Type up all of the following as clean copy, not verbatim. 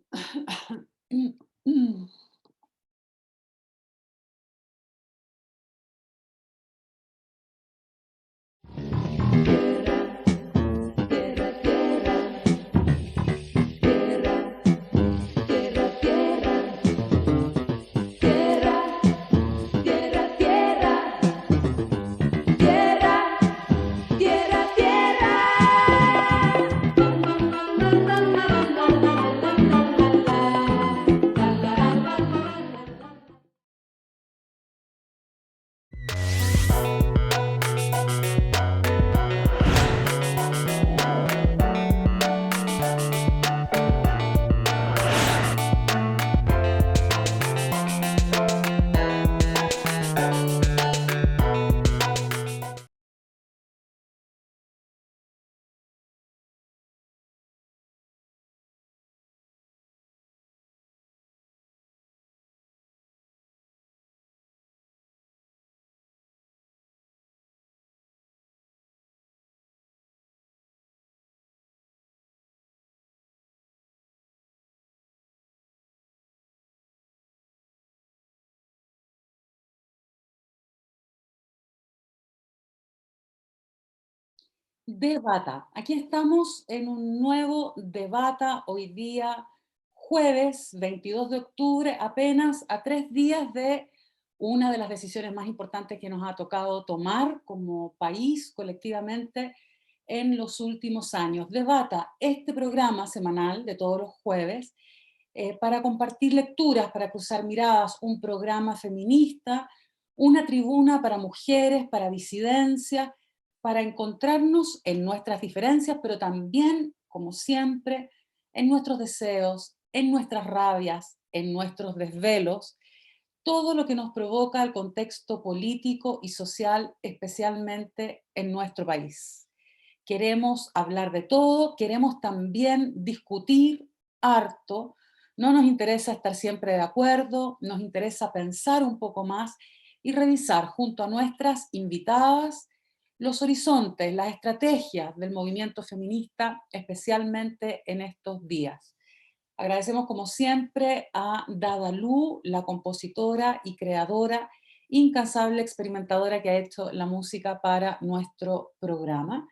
Tierra, tierra, tierra, tierra, tierra, tierra, tierra, tierra, tierra, tierra, tierra, tierra. Debata. Aquí estamos en un nuevo Debata hoy día, jueves 22 de octubre, apenas a 3 días de una de las decisiones más importantes que nos ha tocado tomar como país colectivamente en los últimos años. Debata, este programa semanal de todos los jueves, para compartir lecturas, para cruzar miradas, un programa feminista, una tribuna para mujeres, para disidencia, para encontrarnos en nuestras diferencias, pero también, como siempre, en nuestros deseos, en nuestras rabias, en nuestros desvelos, todo lo que nos provoca el contexto político y social, especialmente en nuestro país. Queremos hablar de todo, queremos también discutir harto, no nos interesa estar siempre de acuerdo, nos interesa pensar un poco más y revisar junto a nuestras invitadas los horizontes, las estrategias del movimiento feminista, especialmente en estos días. Agradecemos como siempre a Dada Lu, la compositora y creadora, incansable experimentadora que ha hecho la música para nuestro programa.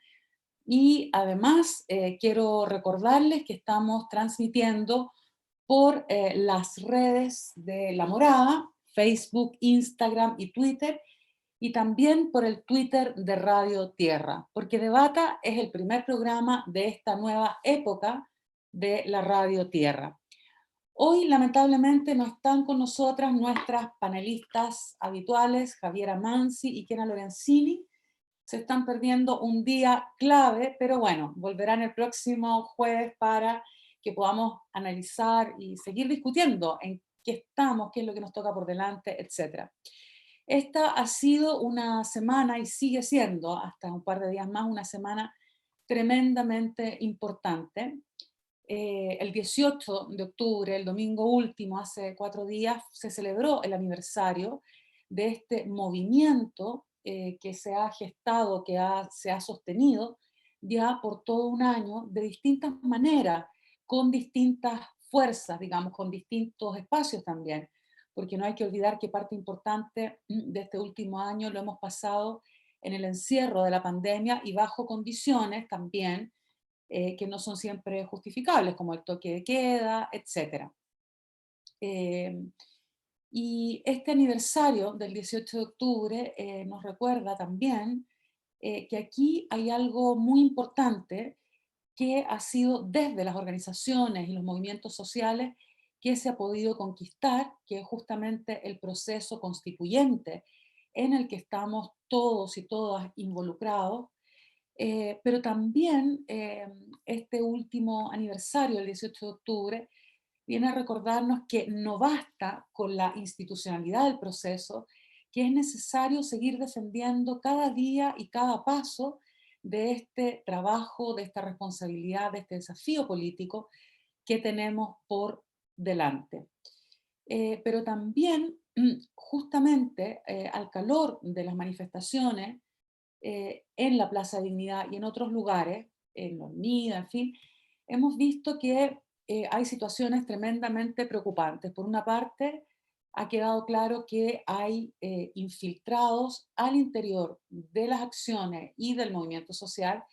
Y además quiero recordarles que estamos transmitiendo por las redes de La Morada, Facebook, Instagram y Twitter, y también por el Twitter de Radio Tierra, porque Debata es el primer programa de esta nueva época de la Radio Tierra. Hoy, lamentablemente, no están con nosotras nuestras panelistas habituales, Javiera Mansi y Kena Lorenzini. Se están perdiendo un día clave, pero bueno, volverán el próximo jueves para que podamos analizar y seguir discutiendo en qué estamos, qué es lo que nos toca por delante, etc. Esta ha sido una semana y sigue siendo hasta un par de días más una semana tremendamente importante. El 18 de octubre, el domingo último, hace 4 días, se celebró el aniversario de este movimiento que se ha gestado, se ha sostenido ya por todo un año de distintas maneras, con distintas fuerzas, digamos, con distintos espacios también, porque no hay que olvidar que parte importante de este último año lo hemos pasado en el encierro de la pandemia y bajo condiciones también que no son siempre justificables, como el toque de queda, etc. Y este aniversario del 18 de octubre nos recuerda también que aquí hay algo muy importante que ha sido desde las organizaciones y los movimientos sociales que se ha podido conquistar, que es justamente el proceso constituyente en el que estamos todos y todas involucrados, pero también este último aniversario, el 18 de octubre, viene a recordarnos que no basta con la institucionalidad del proceso, que es necesario seguir defendiendo cada día y cada paso de este trabajo, de esta responsabilidad, de este desafío político que tenemos por delante. Pero también, justamente al calor de las manifestaciones, en la Plaza Dignidad y en otros lugares, en Hornida, en fin, hemos visto que hay situaciones tremendamente preocupantes. Por una parte, ha quedado claro que hay infiltrados al interior de las acciones y del movimiento social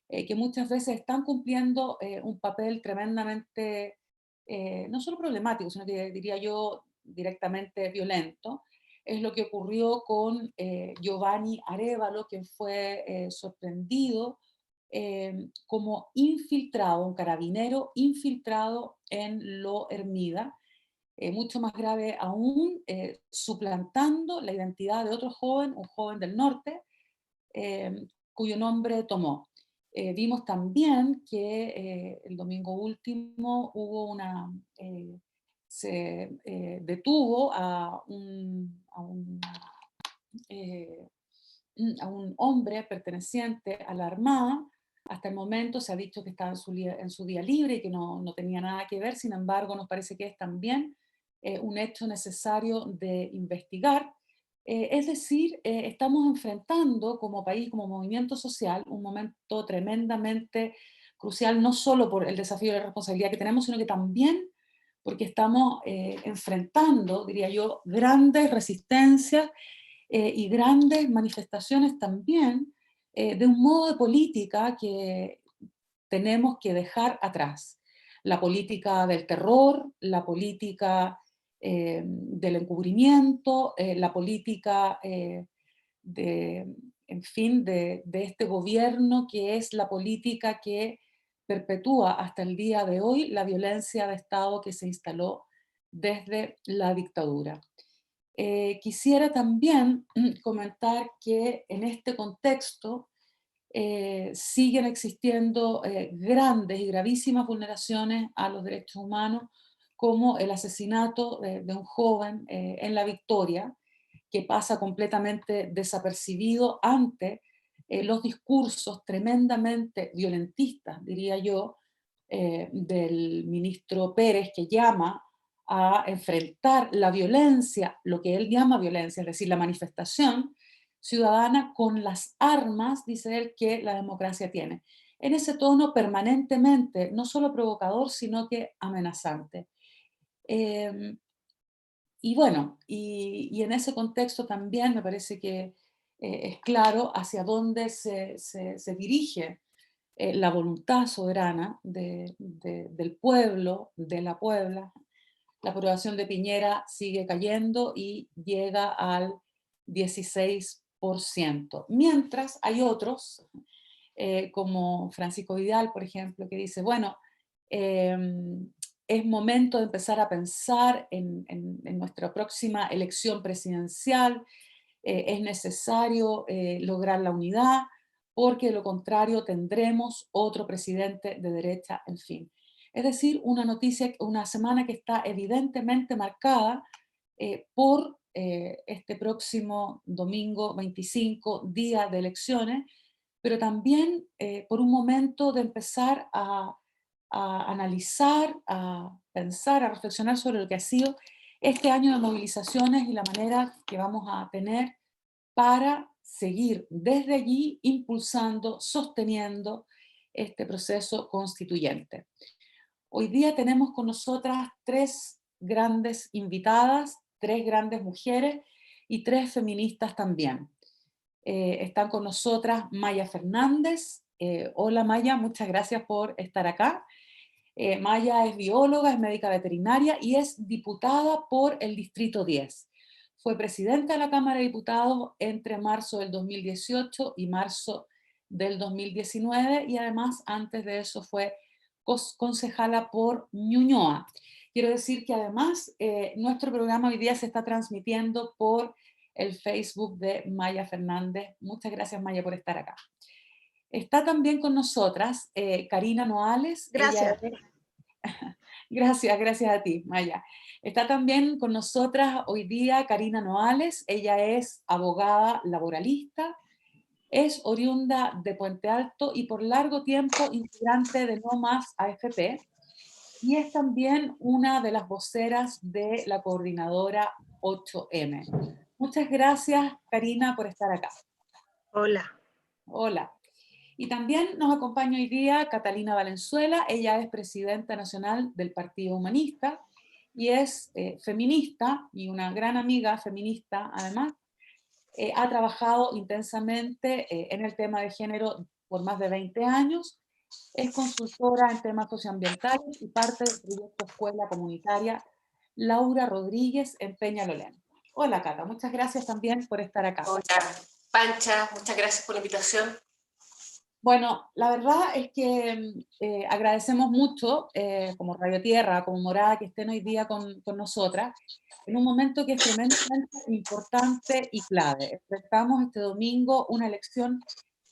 que muchas veces están cumpliendo un papel tremendamente, no solo problemático, sino que diría yo directamente violento. Es lo que ocurrió con Giovanni Arévalo, que fue sorprendido como infiltrado, un carabinero infiltrado en Lo Hermida, mucho más grave aún, suplantando la identidad de otro joven, un joven del norte, cuyo nombre tomó. Vimos también que el domingo último hubo se detuvo eh, a un hombre perteneciente a la Armada. Hasta el momento se ha dicho que estaba en su día libre y que no tenía nada que ver. Sin embargo, nos parece que es también un hecho necesario de investigar. Es decir, estamos enfrentando como país, como movimiento social, un momento tremendamente crucial, no solo por el desafío de la responsabilidad que tenemos, sino que también porque estamos enfrentando, diría yo, grandes resistencias y grandes manifestaciones también de un modo de política que tenemos que dejar atrás. La política del terror, la política del encubrimiento, la política de, en fin, de este gobierno que es la política que perpetúa hasta el día de hoy la violencia de Estado que se instaló desde la dictadura. Quisiera también comentar que en este contexto siguen existiendo grandes y gravísimas vulneraciones a los derechos humanos, como el asesinato de un joven en La Victoria, que pasa completamente desapercibido ante los discursos tremendamente violentistas, diría yo, del ministro Pérez, que llama a enfrentar la violencia, lo que él llama violencia, es decir, la manifestación ciudadana con las armas, dice él, que la democracia tiene. En ese tono permanentemente, no solo provocador, sino que amenazante. Eh, y bueno, y en ese contexto también me parece que es claro hacia dónde se dirige la voluntad soberana del pueblo, de la Puebla. La aprobación de Piñera sigue cayendo y llega al 16%. Mientras hay otros, como Francisco Vidal, por ejemplo, que dice, bueno, es momento de empezar a pensar en nuestra próxima elección presidencial, es necesario lograr la unidad, porque de lo contrario tendremos otro presidente de derecha, en fin. Es decir, una noticia, una semana que está evidentemente marcada por este próximo domingo 25, día de elecciones, pero también por un momento de empezar a analizar, a pensar, a reflexionar sobre lo que ha sido este año de movilizaciones y la manera que vamos a tener para seguir desde allí impulsando, sosteniendo este proceso constituyente. Hoy día tenemos con nosotras tres grandes invitadas, tres grandes mujeres y tres feministas también. Están con nosotras Maya Fernández. Hola Maya, muchas gracias por estar acá. Maya es bióloga, es médica veterinaria y es diputada por el Distrito 10. Fue presidenta de la Cámara de Diputados entre marzo del 2018 y marzo del 2019 y además antes de eso fue concejala por Ñuñoa. Quiero decir que además nuestro programa hoy día se está transmitiendo por el Facebook de Maya Fernández. Muchas gracias Maya por estar acá. Está también con nosotras Karina Noales. Ella Gracias. es... Gracias, gracias a ti, Maya. Está también con nosotras hoy día Karina Noales. Ella es abogada laboralista, es oriunda de Puente Alto y por largo tiempo integrante de No Más AFP. Y es también una de las voceras de la coordinadora 8M. Muchas gracias, Karina, por estar acá. Hola. Hola. Y también nos acompaña hoy día Catalina Valenzuela. Ella es presidenta nacional del Partido Humanista y es feminista y una gran amiga feminista además. Ha trabajado intensamente en el tema de género por más de 20 años. Es consultora en temas socioambientales y parte del proyecto Escuela Comunitaria Laura Rodríguez en Peñalolén. Hola Cata, muchas gracias también por estar acá. Hola, Pancha, muchas gracias por la invitación. Bueno, la verdad es que agradecemos mucho, como Radio Tierra, como Morada, que estén hoy día con nosotras, en un momento que es tremendamente importante y clave. Enfrentamos este domingo una elección,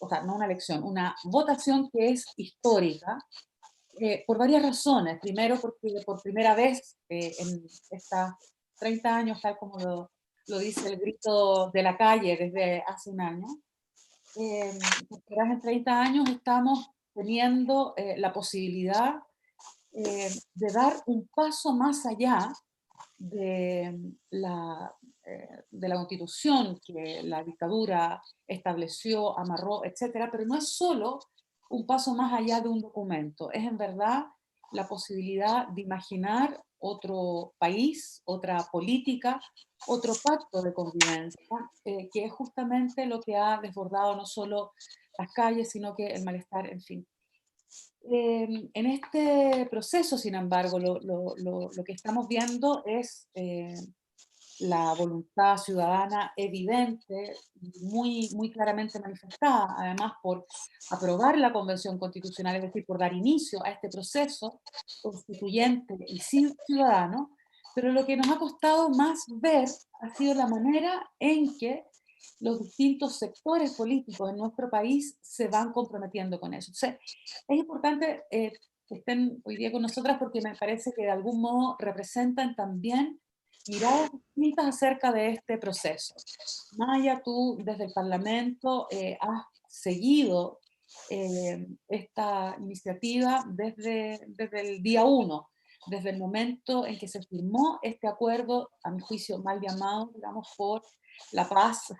o sea, no una elección, una votación que es histórica, por varias razones. Primero, porque por primera vez en estos 30 años, tal como lo dice el grito de la calle desde hace un año, porque en 30 años estamos teniendo la posibilidad de dar un paso más allá de de la constitución que la dictadura estableció, amarró, etcétera, pero no es solo un paso más allá de un documento, es en verdad la posibilidad de imaginar otro país, otra política, otro pacto de convivencia, que es justamente lo que ha desbordado no solo las calles, sino que el malestar, en fin. En este proceso, sin embargo, lo que estamos viendo es la voluntad ciudadana evidente, muy claramente manifestada, además por aprobar la Convención Constitucional, es decir, por dar inicio a este proceso constituyente y ciudadano, pero lo que nos ha costado más ver ha sido la manera en que los distintos sectores políticos en nuestro país se van comprometiendo con eso. Entonces, es importante que estén hoy día con nosotras porque me parece que de algún modo representan también miradas distintas acerca de este proceso. Maya, tú desde el Parlamento has seguido esta iniciativa desde el día uno, desde el momento en que se firmó este acuerdo, a mi juicio mal llamado, digamos, por la paz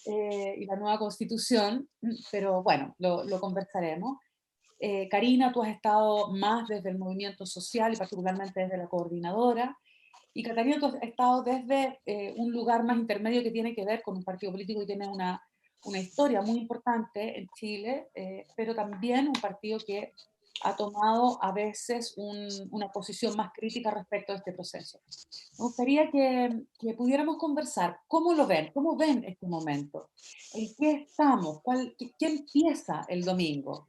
y la nueva constitución, pero bueno, lo conversaremos. Karina, tú has estado más desde el movimiento social y particularmente desde la coordinadora. Y Catalina, tú has estado desde un lugar más intermedio que tiene que ver con un partido político que tiene una historia muy importante en Chile, pero también un partido que ha tomado a veces una posición más crítica respecto a este proceso. Me gustaría que pudiéramos conversar. ¿Cómo lo ven? ¿Cómo ven este momento? ¿En qué estamos? ¿Qué empieza el domingo?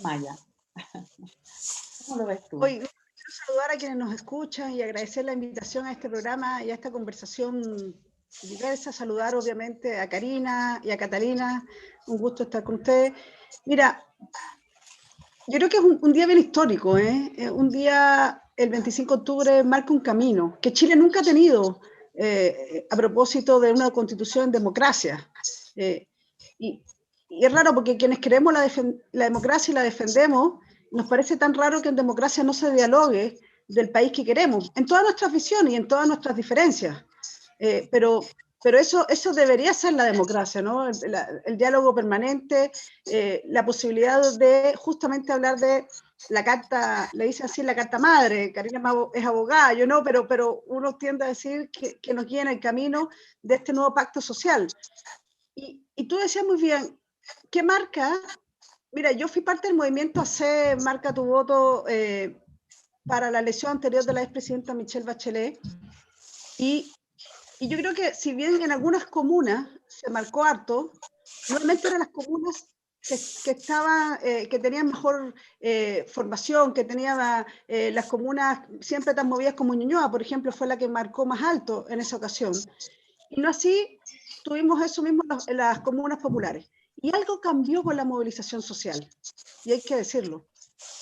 Maya, ¿cómo lo ves tú? Hoy quiero saludar a quienes nos escuchan y agradecer la invitación a este programa y a esta conversación diversa. Saludar obviamente a Karina y a Catalina. Un gusto estar con ustedes. Mira, yo creo que es un día bien histórico, ¿eh? Un día, el 25 de octubre, marca un camino que Chile nunca ha tenido a propósito de una constitución en democracia. Y, y es raro porque quienes queremos la democracia y la defendemos, nos parece tan raro que en democracia no se dialogue del país que queremos, en todas nuestras visiones y en todas nuestras diferencias. Pero eso debería ser la democracia, ¿no? El diálogo permanente, la posibilidad de justamente hablar de la carta, le dice así la carta madre, Karina es abogada, yo no, pero uno tiende a decir que nos guía en el camino de este nuevo pacto social. Y tú decías muy bien, ¿qué marca? Mira, yo fui parte del movimiento AC, marca tu voto, para la elección anterior de la expresidenta Michelle Bachelet, y yo creo que si bien en algunas comunas se marcó harto, normalmente eran las comunas que tenían mejor formación, que tenían las comunas siempre tan movidas como Ñuñoa, por ejemplo, fue la que marcó más alto en esa ocasión. Y no así tuvimos eso mismo en las comunas populares. Y algo cambió con la movilización social, y hay que decirlo.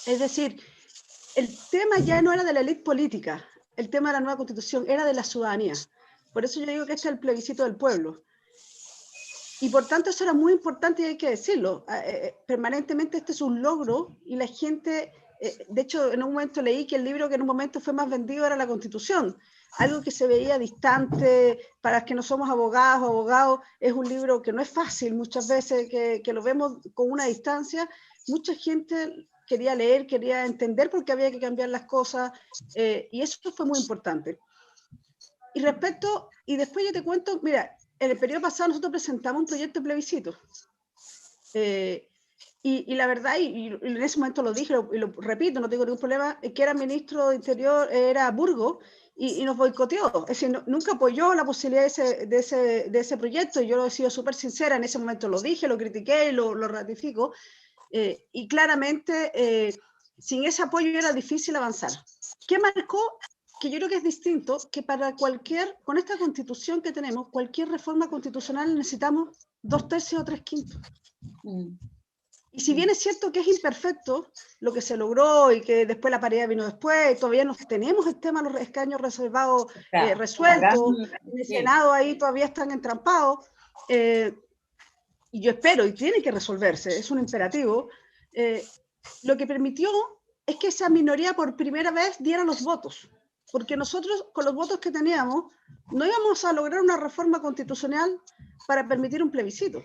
Es decir, el tema ya no era de la élite política, el tema de la nueva constitución era de la ciudadanía. Por eso yo digo que este es el plebiscito del pueblo. Y por tanto eso era muy importante y hay que decirlo. Permanentemente este es un logro y la gente, de hecho en un momento leí que el libro que en un momento fue más vendido era la Constitución. algo que se veía distante para los que no somos abogados, es un libro que no es fácil muchas veces, que lo vemos con una distancia. Mucha gente quería leer, quería entender por qué había que cambiar las cosas, y eso fue muy importante. Y después yo te cuento, mira, en el periodo pasado nosotros presentamos un proyecto de plebiscito. Y la verdad, y en ese momento lo dije, y lo repito, no tengo ningún problema, que era ministro de Interior, era Burgos, y nos boicoteó. Es decir, nunca apoyó la posibilidad de ese proyecto, y yo lo he sido súper sincera, en ese momento lo dije, lo critiqué y lo ratifico. Y claramente, sin ese apoyo era difícil avanzar. ¿Qué marcó? Que yo creo que es distinto, que con esta constitución que tenemos, cualquier reforma constitucional necesitamos 2/3 o 3/5. Y si bien es cierto que es imperfecto lo que se logró y que después la paridad vino después, todavía no tenemos el tema de los escaños reservados resueltos, en el Senado ahí todavía están entrampados, y yo espero, y tiene que resolverse, es un imperativo, lo que permitió es que esa minoría por primera vez diera los votos, porque nosotros con los votos que teníamos no íbamos a lograr una reforma constitucional para permitir un plebiscito.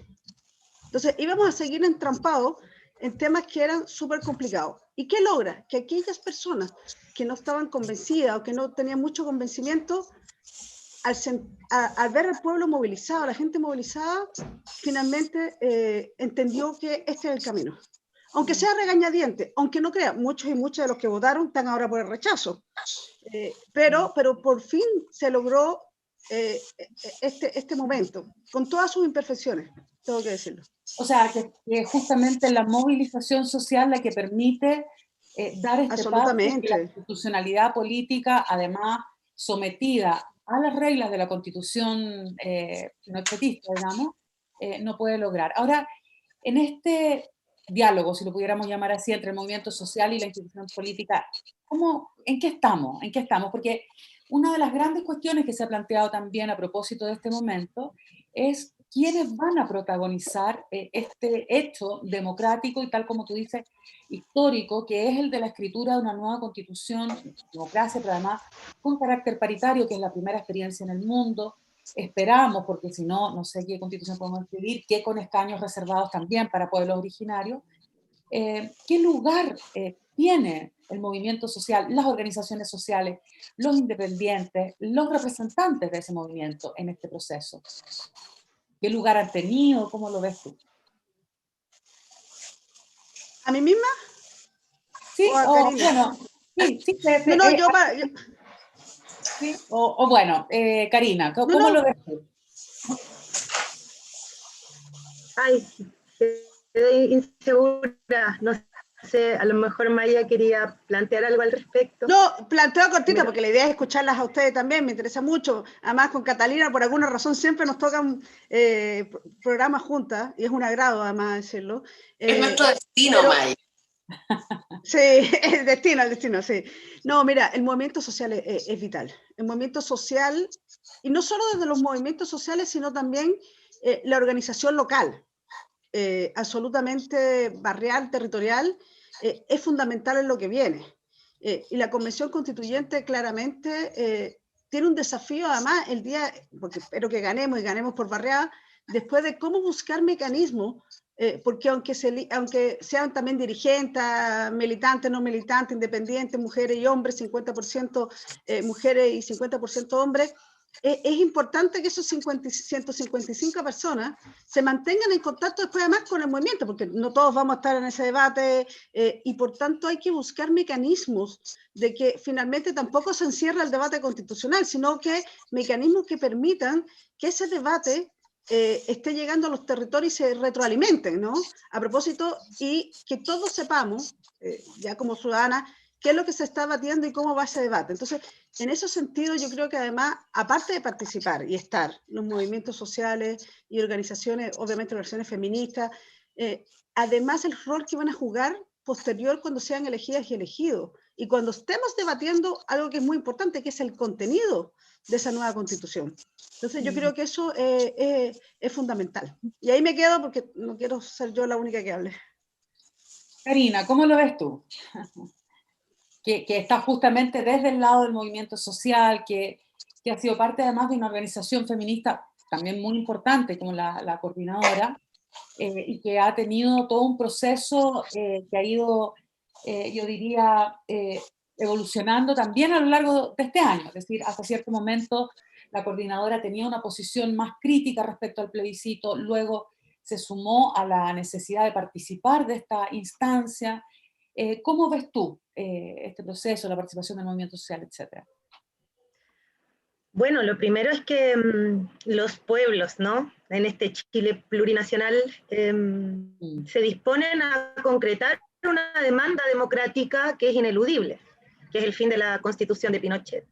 Entonces íbamos a seguir entrampados en temas que eran súper complicados. ¿Y qué logra? Que aquellas personas que no estaban convencidas o que no tenían mucho convencimiento, al ver al pueblo movilizado, a la gente movilizada, finalmente entendió que este es el camino. Aunque sea regañadiente, aunque no crea, muchos y muchas de los que votaron están ahora por el rechazo. Pero por fin se logró este momento, con todas sus imperfecciones, tengo que decirlo. O sea, que justamente la movilización social la que permite dar este paso, que la institucionalidad política, además sometida a las reglas de la Constitución pinochetista, digamos, no puede lograr. Ahora, en este diálogo, si lo pudiéramos llamar así, entre el movimiento social y la institución política, ¿en qué estamos? ¿En qué estamos? Porque una de las grandes cuestiones que se ha planteado también a propósito de este momento es quiénes van a protagonizar este hecho democrático y, tal como tú dices, histórico, que es el de la escritura de una nueva constitución, democracia, pero además con carácter paritario, que es la primera experiencia en el mundo. Esperamos, porque si no, no sé qué constitución podemos escribir, que con escaños reservados también para pueblos originarios. ¿Qué lugar tiene el movimiento social, las organizaciones sociales, los independientes, los representantes de ese movimiento en este proceso? ¿Qué lugar han tenido? ¿Cómo lo ves tú? ¿A mí misma? Sí, o bueno, sí, sí, o bueno, Karina, ¿cómo lo ves tú? Ay, quedé insegura, no sé, a lo mejor María quería plantear algo al respecto. No, planteo cortita, porque la idea es escucharlas a ustedes también, me interesa mucho. Además, con Catalina, por alguna razón, siempre nos tocan programas juntas, y es un agrado, además, decirlo. Es nuestro destino, Maya. Sí, el destino, sí. No, mira, el movimiento social es vital. El movimiento social, y no solo desde los movimientos sociales, sino también la organización local, absolutamente barrial, territorial, es fundamental en lo que viene. Y la Convención Constituyente claramente tiene un desafío, además, el día, porque espero que ganemos y ganemos por barriada, después de cómo buscar mecanismos, porque aunque sean también dirigentes, militantes, no militantes, independientes, mujeres y hombres, 50% mujeres y 50% hombres, es importante que esos 155 personas se mantengan en contacto después además con el movimiento, porque no todos vamos a estar en ese debate, y por tanto hay que buscar mecanismos de que finalmente tampoco se encierra el debate constitucional, sino que mecanismos que permitan que ese debate esté llegando a los territorios y se retroalimenten, ¿no? A propósito, y que todos sepamos, ya como ciudadanas, qué es lo que se está debatiendo y cómo va ese debate. Entonces, en ese sentido, yo creo que además, aparte de participar y estar los movimientos sociales y organizaciones, obviamente organizaciones feministas, además el rol que van a jugar posterior cuando sean elegidas y elegidos, y cuando estemos debatiendo algo que es muy importante, que es el contenido de esa nueva constitución. Entonces yo creo que eso es fundamental. Y ahí me quedo porque no quiero ser yo la única que hable. Karina, ¿cómo lo ves tú? Que está justamente desde el lado del movimiento social, que que ha sido parte además de una organización feminista también muy importante como la Coordinadora, y que ha tenido todo un proceso que ha ido, yo diría, evolucionando también a lo largo de este año. Es decir, hasta cierto momento la Coordinadora tenía una posición más crítica respecto al plebiscito, luego se sumó a la necesidad de participar de esta instancia. ¿Cómo ves tú este proceso, la participación del movimiento social, etcétera? Bueno, lo primero es que los pueblos, ¿no? En este Chile plurinacional se disponen a concretar una demanda democrática que es ineludible, que es el fin de la Constitución de Pinochet.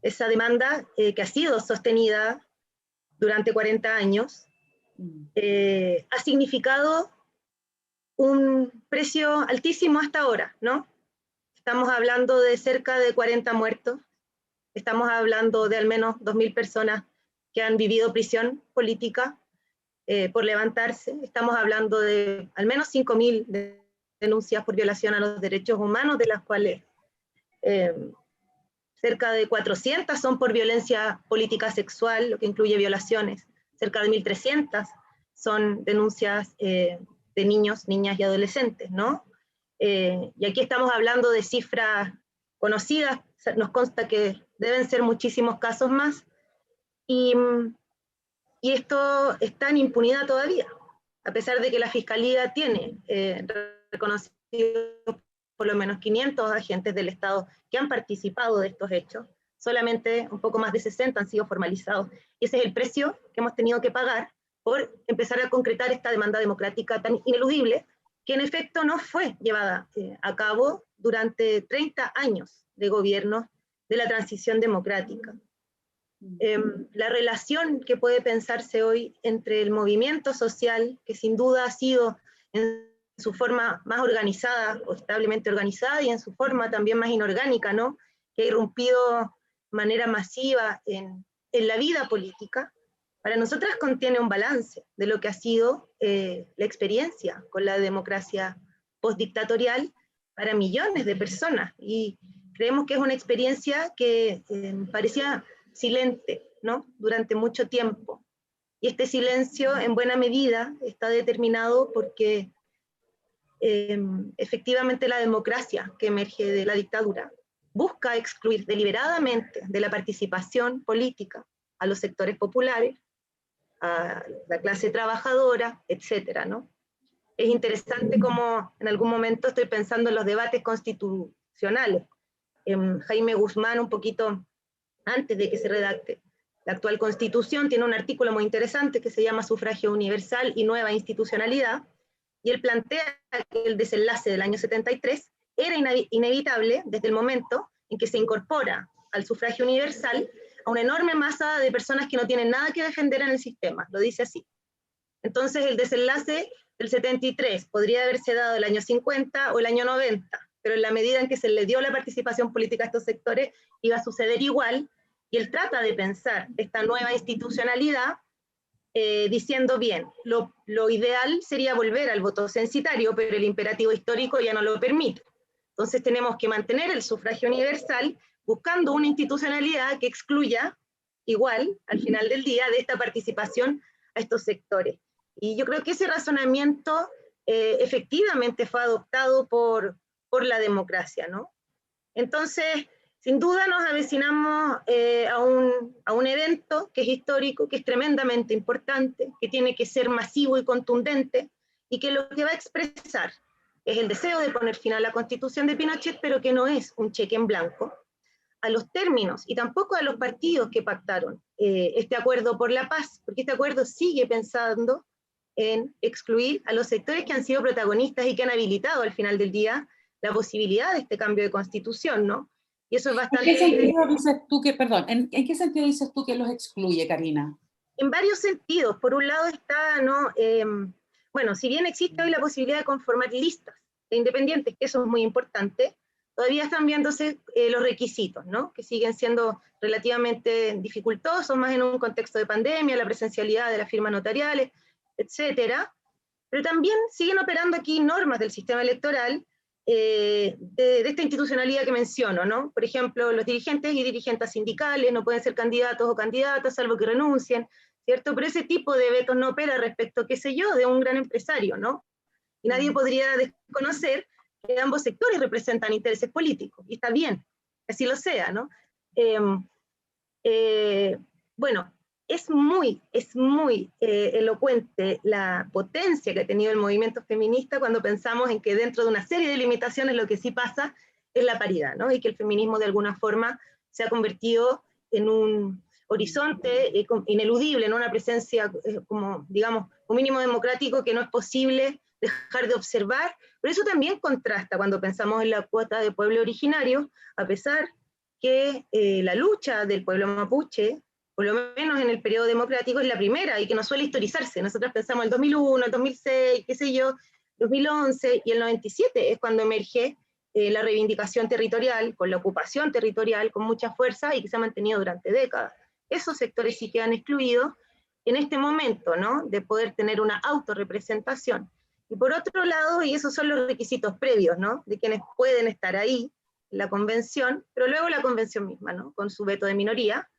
Esa demanda que ha sido sostenida durante 40 años ha significado un precio altísimo hasta ahora, ¿no? Estamos hablando de cerca de 40 muertos, estamos hablando de al menos 2.000 personas que han vivido prisión política por levantarse, estamos hablando de al menos 5.000 denuncias por violación a los derechos humanos, de las cuales cerca de 400 son por violencia política sexual, lo que incluye violaciones, cerca de 1.300 son denuncias de niños, niñas y adolescentes, ¿no? Y aquí estamos hablando de cifras conocidas, nos consta que deben ser muchísimos casos más, y esto está en impunidad todavía, a pesar de que la Fiscalía tiene reconocido por lo menos 500 agentes del Estado que han participado de estos hechos, solamente un poco más de 60 han sido formalizados, y ese es el precio que hemos tenido que pagar por empezar a concretar esta demanda democrática tan ineludible, que en efecto no fue llevada a cabo durante 30 años de gobierno de la transición democrática. La relación que puede pensarse hoy entre el movimiento social, que sin duda ha sido en su forma más organizada o establemente organizada, y en su forma también más inorgánica, ¿no? Que ha irrumpido de manera masiva en la vida política, para nosotras contiene un balance de lo que ha sido la experiencia con la democracia postdictatorial para millones de personas, y creemos que es una experiencia que parecía silente, ¿no? Durante mucho tiempo, y este silencio en buena medida está determinado porque efectivamente la democracia que emerge de la dictadura busca excluir deliberadamente de la participación política a los sectores populares, a la clase trabajadora, etcétera, ¿no? Es interesante cómo en algún momento estoy pensando en los debates constitucionales. Jaime Guzmán, un poquito antes de que se redacte la actual Constitución, tiene un artículo muy interesante que se llama Sufragio Universal y Nueva Institucionalidad, y él plantea que el desenlace del año 73 era inevitable desde el momento en que se incorpora al sufragio universal a una enorme masa de personas que no tienen nada que defender en el sistema, lo dice así. Entonces el desenlace del 73 podría haberse dado el año 50 o el año 90, pero en la medida en que se le dio la participación política a estos sectores, iba a suceder igual, y él trata de pensar esta nueva institucionalidad diciendo, bien, lo ideal sería volver al voto censitario, pero el imperativo histórico ya no lo permite. Entonces tenemos que mantener el sufragio universal, buscando una institucionalidad que excluya igual, al final del día, de esta participación a estos sectores. Y yo creo que ese razonamiento efectivamente fue adoptado por la democracia, ¿no? Entonces, sin duda nos avecinamos a un evento que es histórico, que es tremendamente importante, que tiene que ser masivo y contundente, y que lo que va a expresar es el deseo de poner fin a la Constitución de Pinochet, pero que no es un cheque en blanco a los términos y tampoco a los partidos que pactaron este acuerdo por la paz, porque este acuerdo sigue pensando en excluir a los sectores que han sido protagonistas y que han habilitado al final del día la posibilidad de este cambio de constitución, ¿no? Y eso es bastante... ¿En qué sentido dices tú que, perdón, ¿en qué sentido dices tú que los excluye, Karina? En varios sentidos. Por un lado está, ¿no? Bueno, si bien existe hoy la posibilidad de conformar listas de independientes, que eso es muy importante, todavía están viéndose los requisitos, ¿no? Que siguen siendo relativamente dificultosos, más en un contexto de pandemia, la presencialidad de las firmas notariales, etcétera. Pero también siguen operando aquí normas del sistema electoral de esta institucionalidad que menciono, ¿no? Por ejemplo, los dirigentes y dirigentes sindicales no pueden ser candidatos o candidatas salvo que renuncien, ¿cierto? Pero ese tipo de vetos no opera respecto, qué sé yo, de un gran empresario, ¿no? Y nadie podría desconocer que ambos sectores representan intereses políticos, y está bien, que así lo sea, ¿no? Bueno, es muy elocuente la potencia que ha tenido el movimiento feminista cuando pensamos en que dentro de una serie de limitaciones lo que sí pasa es la paridad, ¿no? Y que el feminismo de alguna forma se ha convertido en un horizonte ineludible, en una presencia como, digamos, un mínimo democrático que no es posible dejar de observar, pero eso también contrasta cuando pensamos en la cuota de pueblo originario, a pesar que la lucha del pueblo mapuche, por lo menos en el periodo democrático, es la primera y que no suele historizarse. Nosotros pensamos el 2001, el 2006, qué sé yo, 2011 y el 97 es cuando emerge la reivindicación territorial, con la ocupación territorial, con mucha fuerza y que se ha mantenido durante décadas. Esos sectores sí quedan excluidos en este momento, ¿no? De poder tener una autorrepresentación. Y por otro lado, y esos son los requisitos previos, ¿no? De quienes pueden estar ahí, la convención, pero luego la convención misma, ¿no? Con su veto de minoría,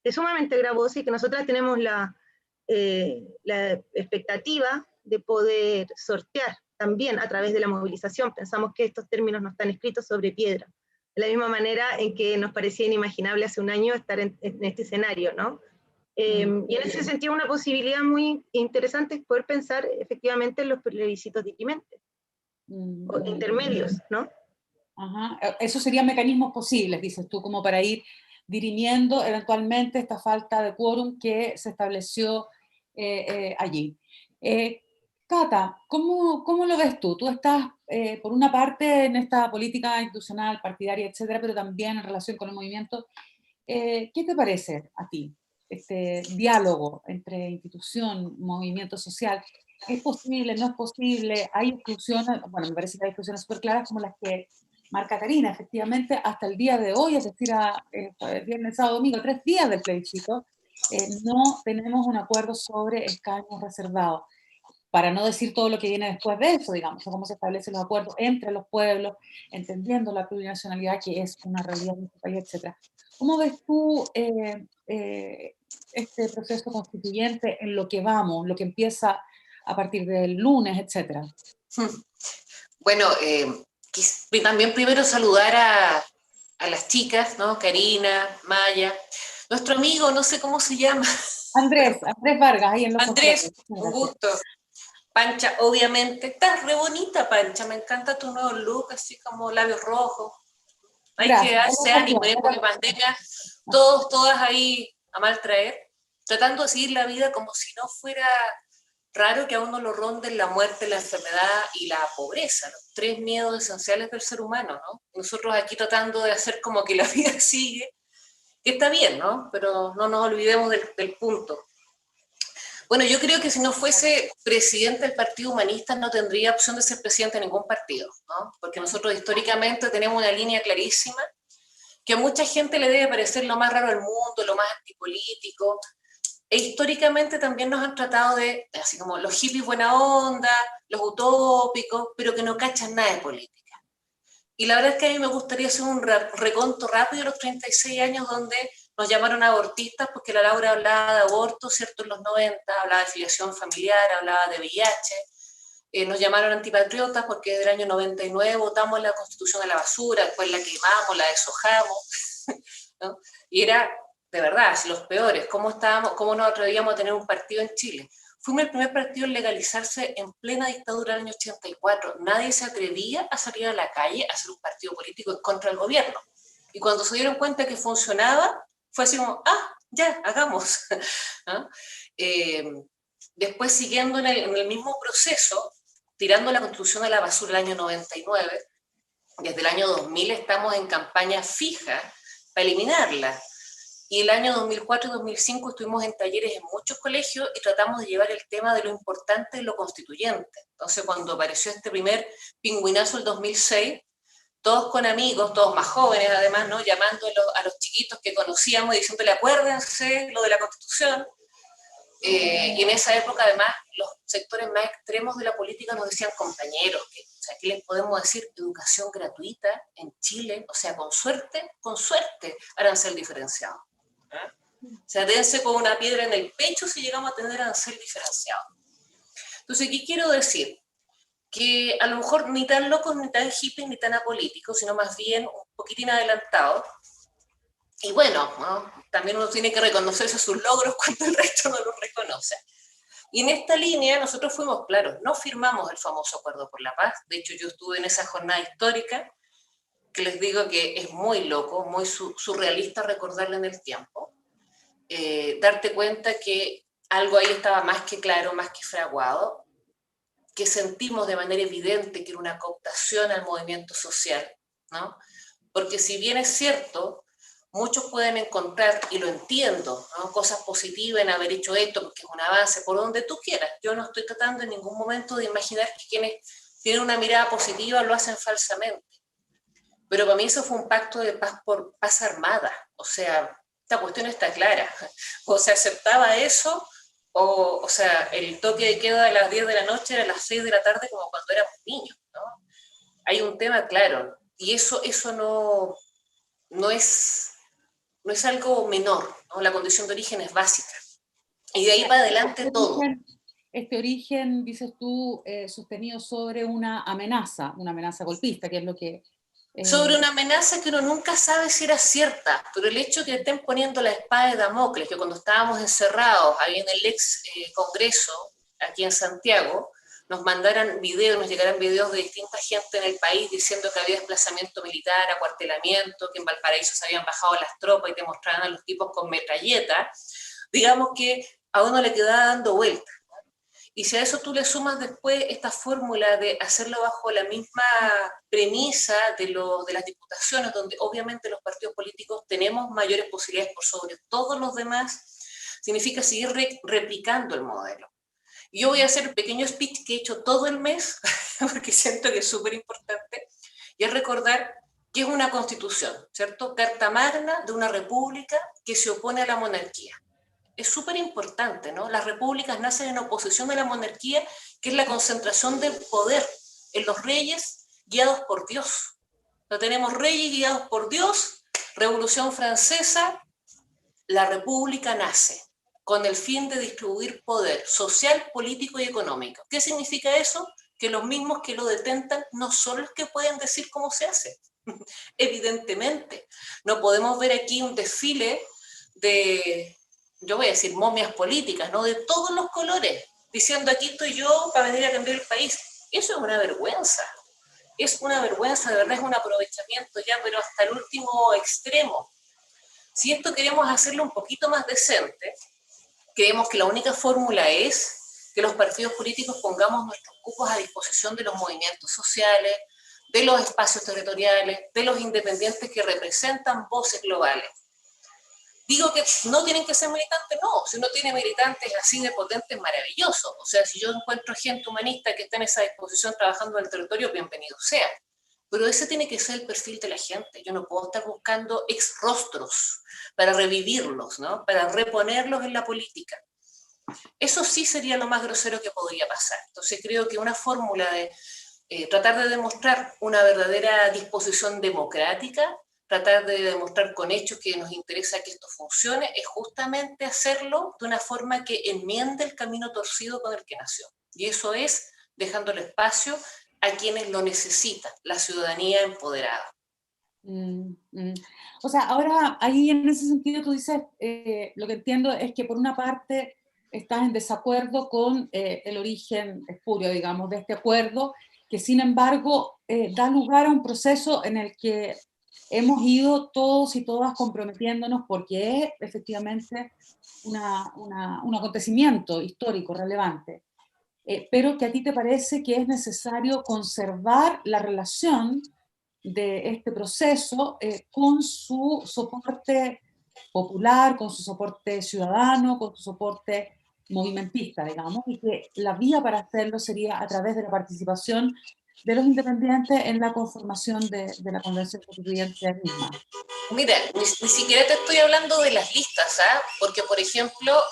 es sumamente gravosa y que nosotras tenemos la expectativa de poder sortear también a través de la movilización. Pensamos que estos términos no están escritos sobre piedra, de la misma manera en que nos parecía inimaginable hace un año estar en este escenario, ¿no? Y en ese sentido una posibilidad muy interesante es poder pensar efectivamente en los plebiscitos dirimentes, o intermedios, ¿no? Ajá. Esos serían mecanismos posibles, dices tú, como para ir dirimiendo eventualmente esta falta de quórum que se estableció allí. Cata, ¿cómo lo ves tú? Tú estás, por una parte, en esta política institucional, partidaria, etcétera, pero también en relación con el movimiento. ¿Qué te parece a ti este diálogo entre institución, movimiento social? ¿Es posible, no es posible? ¿Hay exclusiones? Bueno, me parece que hay exclusiones súper claras como las que marca Karina, efectivamente, hasta el día de hoy, es decir, viernes, sábado, domingo, 3 días del plebiscito, no tenemos un acuerdo sobre escaños reservados, para no decir todo lo que viene después de eso, digamos, o cómo se establecen los acuerdos entre los pueblos, entendiendo la plurinacionalidad que es una realidad en nuestro país, etc. ¿Cómo ves tú este proceso constituyente en lo que vamos, lo que empieza a partir del lunes, etcétera? Bueno, también primero saludar a las chicas, ¿no? Karina, Maya, nuestro amigo, no sé cómo se llama. Andrés Vargas, ahí en los Andrés, controles. un gusto. Pancha, obviamente, estás re bonita, Pancha, me encanta tu nuevo look, así como labios rojos. Hay Gracias. que darse ánimo, ¿eh? Porque pandemia, todas ahí a mal traer, tratando de seguir la vida como si no fuera raro que a uno lo ronden la muerte, la enfermedad y la pobreza, los 3 miedos esenciales del ser humano, ¿no? Nosotros aquí tratando de hacer como que la vida sigue, que está bien, ¿no? Pero no nos olvidemos del punto. Bueno, yo creo que si no fuese presidente del Partido Humanista no tendría opción de ser presidente de ningún partido, ¿no? Porque nosotros históricamente tenemos una línea clarísima que a mucha gente le debe parecer lo más raro del mundo, lo más antipolítico, e históricamente también nos han tratado de, así como los hippies buena onda, los utópicos, pero que no cachan nada de política. Y la verdad es que a mí me gustaría hacer un reconto rápido de los 36 años donde nos llamaron abortistas porque la Laura hablaba de aborto, ¿cierto? En los 90, hablaba de filiación familiar, hablaba de VIH. Nos llamaron antipatriotas porque desde el año 99 votamos la Constitución a la basura, después la quemamos, la deshojamos, ¿no? Y era, de verdad, los peores. ¿Cómo nos atrevíamos a tener un partido en Chile? Fuimos el primer partido en legalizarse en plena dictadura del año 84. Nadie se atrevía a salir a la calle a hacer un partido político en contra del gobierno. Y cuando se dieron cuenta que funcionaba, fue así como, ya, hagamos. ¿No? Después, siguiendo en el mismo proceso, tirando la Constitución a la basura el año 99, desde el año 2000 estamos en campaña fija para eliminarla. Y el año 2004 y 2005 estuvimos en talleres en muchos colegios y tratamos de llevar el tema de lo importante en lo constituyente. Entonces, cuando apareció este primer pingüinazo el 2006, todos con amigos, todos más jóvenes además, ¿no? Llamando a los chiquitos que conocíamos y diciéndole, acuérdense lo de la Constitución. Y en esa época, además, los sectores más extremos de la política nos decían, compañeros, o sea, ¿qué les podemos decir? Educación gratuita en Chile, o sea, con suerte, arancel diferenciado. O sea, dense con una piedra en el pecho si llegamos a tener arancel diferenciado. Entonces, ¿qué quiero decir? Que a lo mejor ni tan locos, ni tan hippies, ni tan apolíticos, sino más bien un poquitín adelantados. Y bueno, ¿no? También uno tiene que reconocerse sus logros cuando el resto no los reconoce. Y en esta línea nosotros fuimos claros, no firmamos el famoso Acuerdo por la Paz. De hecho, yo estuve en esa jornada histórica, que les digo que es muy loco, muy surrealista recordarla en el tiempo. Darte cuenta que algo ahí estaba más que claro, más que fraguado, que sentimos de manera evidente que era una cooptación al movimiento social, ¿no? Porque si bien es cierto, muchos pueden encontrar, y lo entiendo, ¿no?, cosas positivas en haber hecho esto, porque es un avance, por donde tú quieras. Yo no estoy tratando en ningún momento de imaginar que quienes tienen una mirada positiva lo hacen falsamente. Pero para mí eso fue un pacto de paz por paz armada. O sea, esta cuestión está clara. O se aceptaba eso, o sea, el toque de queda a las 10 de la noche era a las 6 de la tarde como cuando éramos niños, ¿no? Hay un tema claro, y eso no es algo menor, ¿no? La condición de origen es básica. Y de ahí para adelante todo. Este origen, dices tú, sostenido sobre una amenaza golpista, que es lo que... Sobre una amenaza que uno nunca sabe si era cierta, pero el hecho de que estén poniendo la espada de Damocles, que cuando estábamos encerrados ahí en el ex Congreso, aquí en Santiago, nos mandaran videos, nos llegaran videos de distinta gente en el país diciendo que había desplazamiento militar, acuartelamiento, que en Valparaíso se habían bajado las tropas y te mostraban a los tipos con metralletas, digamos que a uno le quedaba dando vueltas. Y si a eso tú le sumas después esta fórmula de hacerlo bajo la misma premisa de las diputaciones, donde obviamente los partidos políticos tenemos mayores posibilidades por sobre todos los demás, significa seguir replicando el modelo. Yo voy a hacer un pequeño speech que he hecho todo el mes, porque siento que es súper importante, y es recordar que es una constitución, ¿cierto? Carta magna de una república que se opone a la monarquía. Es súper importante, ¿no? Las repúblicas nacen en oposición a la monarquía, que es la concentración del poder en los reyes guiados por Dios. No tenemos reyes guiados por Dios, Revolución Francesa, la república nace con el fin de distribuir poder social, político y económico. ¿Qué significa eso? Que los mismos que lo detentan no son los que pueden decir cómo se hace. Evidentemente, no podemos ver aquí un desfile de, yo voy a decir, momias políticas, ¿no?, de todos los colores, diciendo aquí estoy yo para venir a cambiar el país. Eso es una vergüenza. Es una vergüenza, de verdad es un aprovechamiento ya, pero hasta el último extremo. Si esto queremos hacerlo un poquito más decente, creemos que la única fórmula es que los partidos políticos pongamos nuestros cupos a disposición de los movimientos sociales, de los espacios territoriales, de los independientes que representan voces globales. Digo que no tienen que ser militantes, no. Si uno tiene militantes así de potentes, maravilloso. O sea, si yo encuentro gente humanista que está en esa disposición trabajando en el territorio, bienvenido sea. Pero ese tiene que ser el perfil de la gente. Yo no puedo estar buscando ex rostros para revivirlos, ¿no?, para reponerlos en la política. Eso sí sería lo más grosero que podría pasar. Entonces creo que una fórmula de tratar de demostrar una verdadera disposición democrática, tratar de demostrar con hechos que nos interesa que esto funcione, es justamente hacerlo de una forma que enmiende el camino torcido con el que nació. Y eso es dejando el espacio a quienes lo necesitan, la ciudadanía empoderada. O sea, ahora ahí en ese sentido tú dices, lo que entiendo es que por una parte estás en desacuerdo con el origen espurio, digamos, de este acuerdo, que sin embargo da lugar a un proceso en el que hemos ido todos y todas comprometiéndonos porque es efectivamente un acontecimiento histórico relevante, pero que a ti te parece que es necesario conservar la relación de este proceso con su soporte popular, con su soporte ciudadano, con su soporte movimentista, digamos, y que la vía para hacerlo sería a través de la participación de los independientes en la conformación de la Convención Constituyente misma. Mira, ni siquiera te estoy hablando de las listas, ¿ah? Porque, por ejemplo,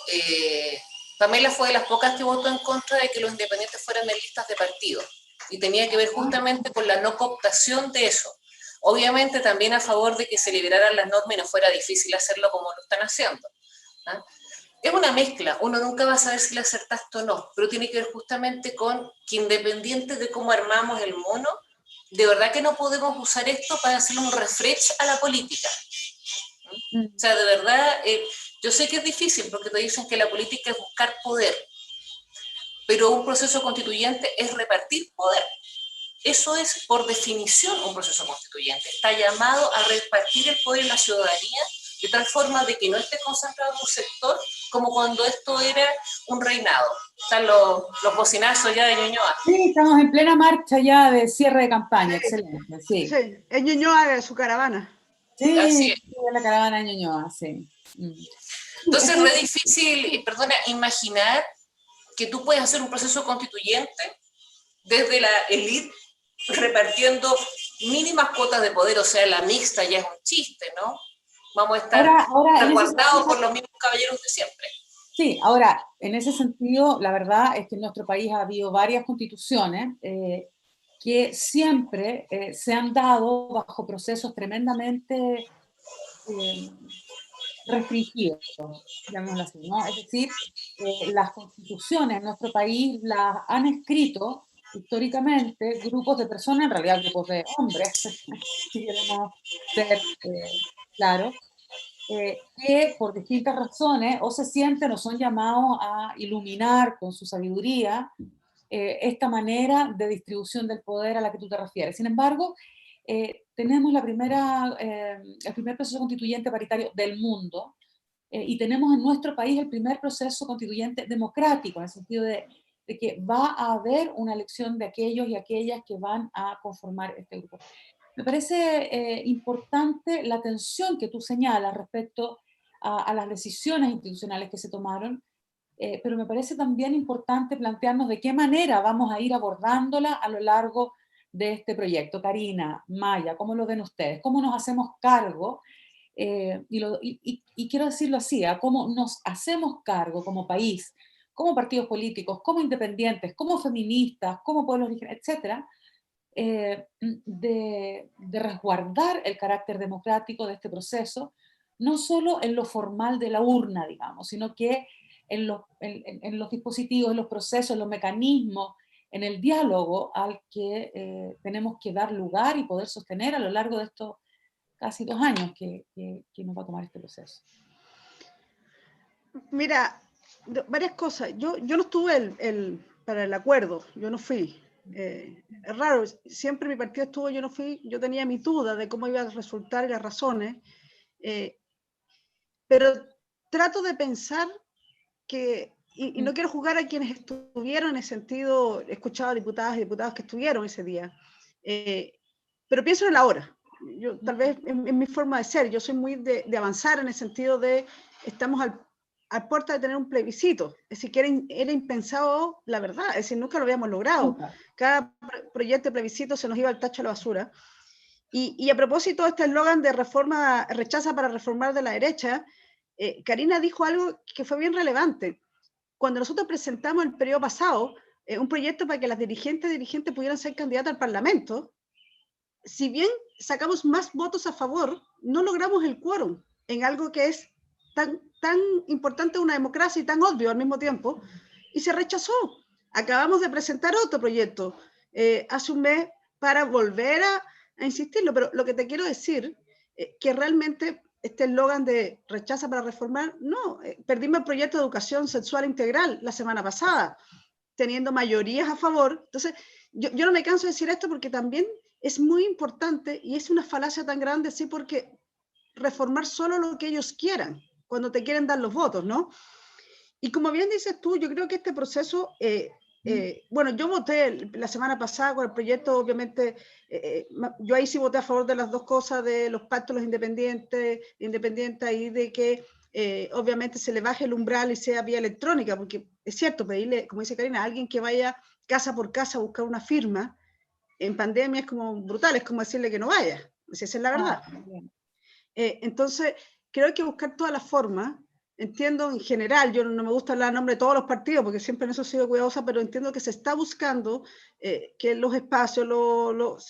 Pamela fue de las pocas que votó en contra de que los independientes fueran en listas de partido, y tenía que ver justamente con la no cooptación de eso. Obviamente también a favor de que se liberaran las normas y no fuera difícil hacerlo como lo están haciendo. ¿Ah? Es una mezcla, uno nunca va a saber si le acertaste o no, pero tiene que ver justamente con que independiente de cómo armamos el mono, de verdad que no podemos usar esto para hacer un refresh a la política. O sea, de verdad, yo sé que es difícil porque te dicen que la política es buscar poder, pero un proceso constituyente es repartir poder. Eso es, por definición, un proceso constituyente. Está llamado a repartir el poder en la ciudadanía de tal forma de que no esté concentrado en un sector como cuando esto era un reinado. Están los bocinazos ya de Ñuñoa. Sí, estamos en plena marcha ya de cierre de campaña, excelente, sí. Sí, es Ñuñoa de su caravana. Sí, Así es. sí, de la caravana de Ñuñoa, sí. Entonces es re difícil, perdona, imaginar que tú puedes hacer un proceso constituyente desde la élite repartiendo mínimas cuotas de poder, o sea, la mixta ya es un chiste, ¿no? Vamos a estar Ahora, resguardados por los mismos caballeros de siempre. Sí, ahora, en ese sentido, la verdad es que en nuestro país ha habido varias constituciones que siempre se han dado bajo procesos tremendamente restringidos, llamémoslo así, ¿no? Es decir, las constituciones en nuestro país las han escrito históricamente grupos de personas, en realidad grupos de hombres, si queremos ser claros, que por distintas razones o se sienten o son llamados a iluminar con su sabiduría esta manera de distribución del poder a la que tú te refieres. Sin embargo, tenemos el primer proceso constituyente paritario del mundo y tenemos en nuestro país el primer proceso constituyente democrático, en el sentido de que va a haber una elección de aquellos y aquellas que van a conformar este grupo. Me parece importante la atención que tú señalas respecto a las decisiones institucionales que se tomaron, pero me parece también importante plantearnos de qué manera vamos a ir abordándola a lo largo de este proyecto. Karina, Maya, ¿cómo lo ven ustedes? ¿Cómo nos hacemos cargo? Y quiero decirlo así, ¿cómo nos hacemos cargo como país, como partidos políticos, como independientes, como feministas, como pueblos originarios, etcétera, de resguardar el carácter democrático de este proceso, no solo en lo formal de la urna, digamos, sino que en los dispositivos, en los procesos, en los mecanismos, en el diálogo al que tenemos que dar lugar y poder sostener a lo largo de estos casi 2 años que nos va a tomar este proceso. Mira, varias cosas. Yo no estuve para el acuerdo, yo no fui. Es raro, siempre mi partido estuvo, yo no fui, yo tenía mi duda de cómo iba a resultar y las razones, pero trato de pensar que, y no quiero juzgar a quienes estuvieron en el sentido, he escuchado a diputadas y diputados que estuvieron ese día, pero pienso en la hora. Yo, tal vez en mi forma de ser, yo soy muy de avanzar en el sentido de estamos a puerta de tener un plebiscito, es decir, que era impensado la verdad, es decir, nunca lo habíamos logrado. Cada proyecto de plebiscito se nos iba al tacho a la basura. Y a propósito de este eslogan de reforma, rechaza para reformar de la derecha, Karina dijo algo que fue bien relevante. Cuando nosotros presentamos el periodo pasado un proyecto para que las dirigentes pudieran ser candidatas al Parlamento, si bien sacamos más votos a favor, no logramos el quórum en algo que es tan importante una democracia y tan obvio al mismo tiempo, y se rechazó. Acabamos de presentar otro proyecto hace un mes para volver a insistirlo, pero lo que te quiero decir que realmente este eslogan de rechaza para reformar, no, perdimos el proyecto de educación sexual integral la semana pasada, teniendo mayorías a favor. Entonces, yo no me canso de decir esto porque también es muy importante y es una falacia tan grande, sí, porque reformar solo lo que ellos quieran, cuando te quieren dar los votos, ¿no? Y como bien dices tú, yo creo que este proceso, bueno, yo voté la semana pasada con el proyecto, obviamente, yo ahí sí voté a favor de las dos cosas, de los pactos los independientes y de que obviamente se le baje el umbral y sea vía electrónica, porque es cierto, pedirle, como dice Karina, a alguien que vaya casa por casa a buscar una firma, en pandemia es como brutal, es como decirle que no vaya, esa es la verdad. Entonces, creo que hay que buscar todas las formas entiendo en general, yo no me gusta hablar en nombre de todos los partidos, porque siempre en eso he sido cuidadosa, pero entiendo que se está buscando que los espacios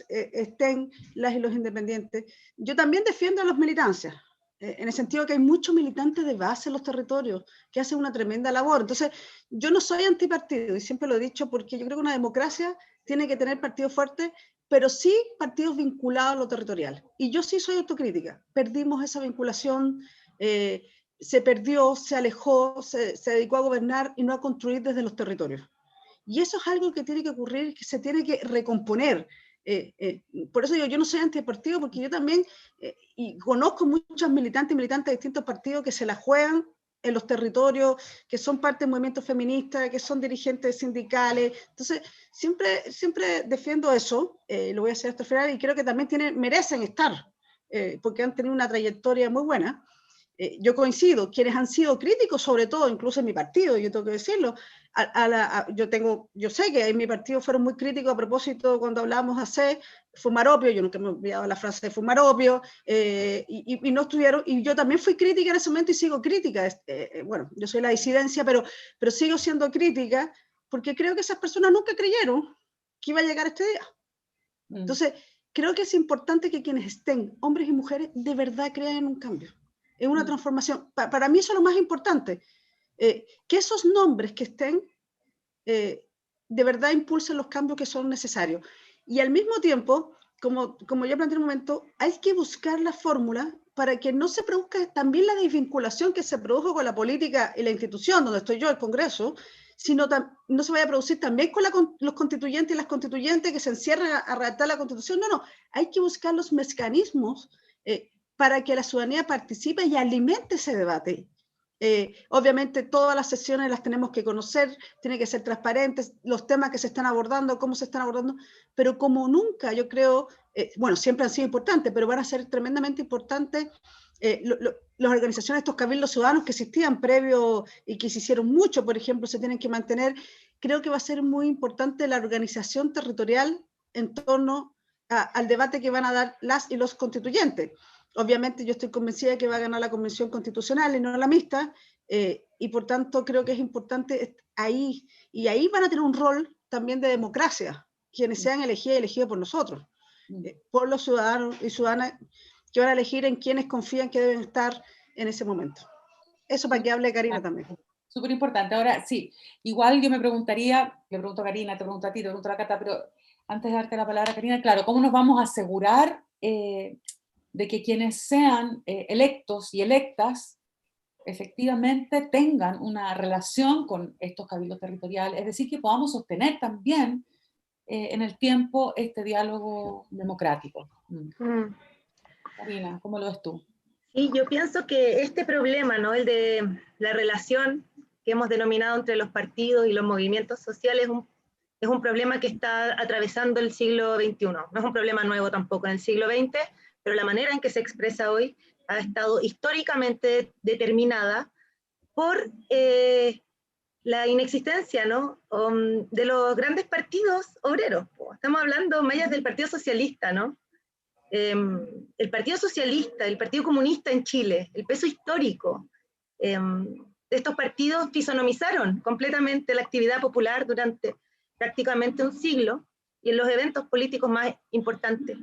estén las y los independientes. Yo también defiendo a las militancias, en el sentido que hay muchos militantes de base en los territorios que hacen una tremenda labor. Entonces, yo no soy antipartido, y siempre lo he dicho, porque yo creo que una democracia tiene que tener partidos fuertes, pero sí partidos vinculados a lo territorial. Y yo sí soy autocrítica. Perdimos esa vinculación, se perdió, se alejó, se dedicó a gobernar y no a construir desde los territorios. Y eso es algo que tiene que ocurrir, que se tiene que recomponer. Por eso yo no soy antipartido, porque yo también, y conozco muchos militantes y militantes de distintos partidos que se la juegan en los territorios, que son parte del movimiento feminista, que son dirigentes sindicales. Entonces, siempre defiendo eso, lo voy a hacer hasta el final, y creo que también merecen estar, porque han tenido una trayectoria muy buena. Yo coincido, quienes han sido críticos, sobre todo, incluso en mi partido, yo tengo que decirlo, yo sé que en mi partido fueron muy críticos a propósito cuando hablábamos hace fumar opio, yo nunca me he olvidado la frase de fumar opio, y no estuvieron, y yo también fui crítica en ese momento y sigo crítica, bueno, yo soy la disidencia, pero sigo siendo crítica, porque creo que esas personas nunca creyeron que iba a llegar este día. Entonces, creo que es importante que quienes estén, hombres y mujeres, de verdad crean en un cambio, en una transformación. Para mí eso es lo más importante, que esos nombres que estén de verdad impulsen los cambios que son necesarios. Y al mismo tiempo, como yo planteé en un momento, hay que buscar la fórmula para que no se produzca también la desvinculación que se produjo con la política y la institución, donde estoy yo, el Congreso, sino no se vaya a producir también con los constituyentes y las constituyentes que se encierran a redactar la Constitución. No, hay que buscar los mecanismos para que la ciudadanía participe y alimente ese debate. Obviamente todas las sesiones las tenemos que conocer, tienen que ser transparentes, los temas que se están abordando, cómo se están abordando, pero como nunca yo creo, bueno, siempre han sido importantes, pero van a ser tremendamente importantes las organizaciones, estos cabildos ciudadanos que existían previo y que se hicieron mucho, por ejemplo, se tienen que mantener. Creo que va a ser muy importante la organización territorial en torno al debate que van a dar las y los constituyentes. Obviamente yo estoy convencida de que va a ganar la Convención Constitucional y no la mixta, y por tanto creo que es importante ahí, y ahí van a tener un rol también de democracia, quienes sean elegidos por nosotros, por los ciudadanos y ciudadanas que van a elegir en quienes confían que deben estar en ese momento. Eso para que hable Karina también. Súper importante. Ahora, sí, igual yo me preguntaría, le pregunto a Karina, te pregunto a ti, te pregunto a la Cata, pero antes de darte la palabra, Karina, claro, ¿cómo nos vamos a asegurar de que quienes sean electos y electas efectivamente tengan una relación con estos cabildos territoriales? Es decir, que podamos sostener también en el tiempo este diálogo democrático. Karina, ¿cómo lo ves tú? Sí, yo pienso que este problema, ¿no?, el de la relación que hemos denominado entre los partidos y los movimientos sociales, es un problema que está atravesando el siglo XXI. No es un problema nuevo tampoco en el siglo XX, pero la manera en que se expresa hoy ha estado históricamente determinada por la inexistencia, ¿no?, de los grandes partidos obreros. Estamos hablando más allá del Partido Socialista, ¿no? El Partido Socialista, el Partido Comunista en Chile, el peso histórico de estos partidos fisonomizaron completamente la actividad popular durante prácticamente un siglo y en los eventos políticos más importantes.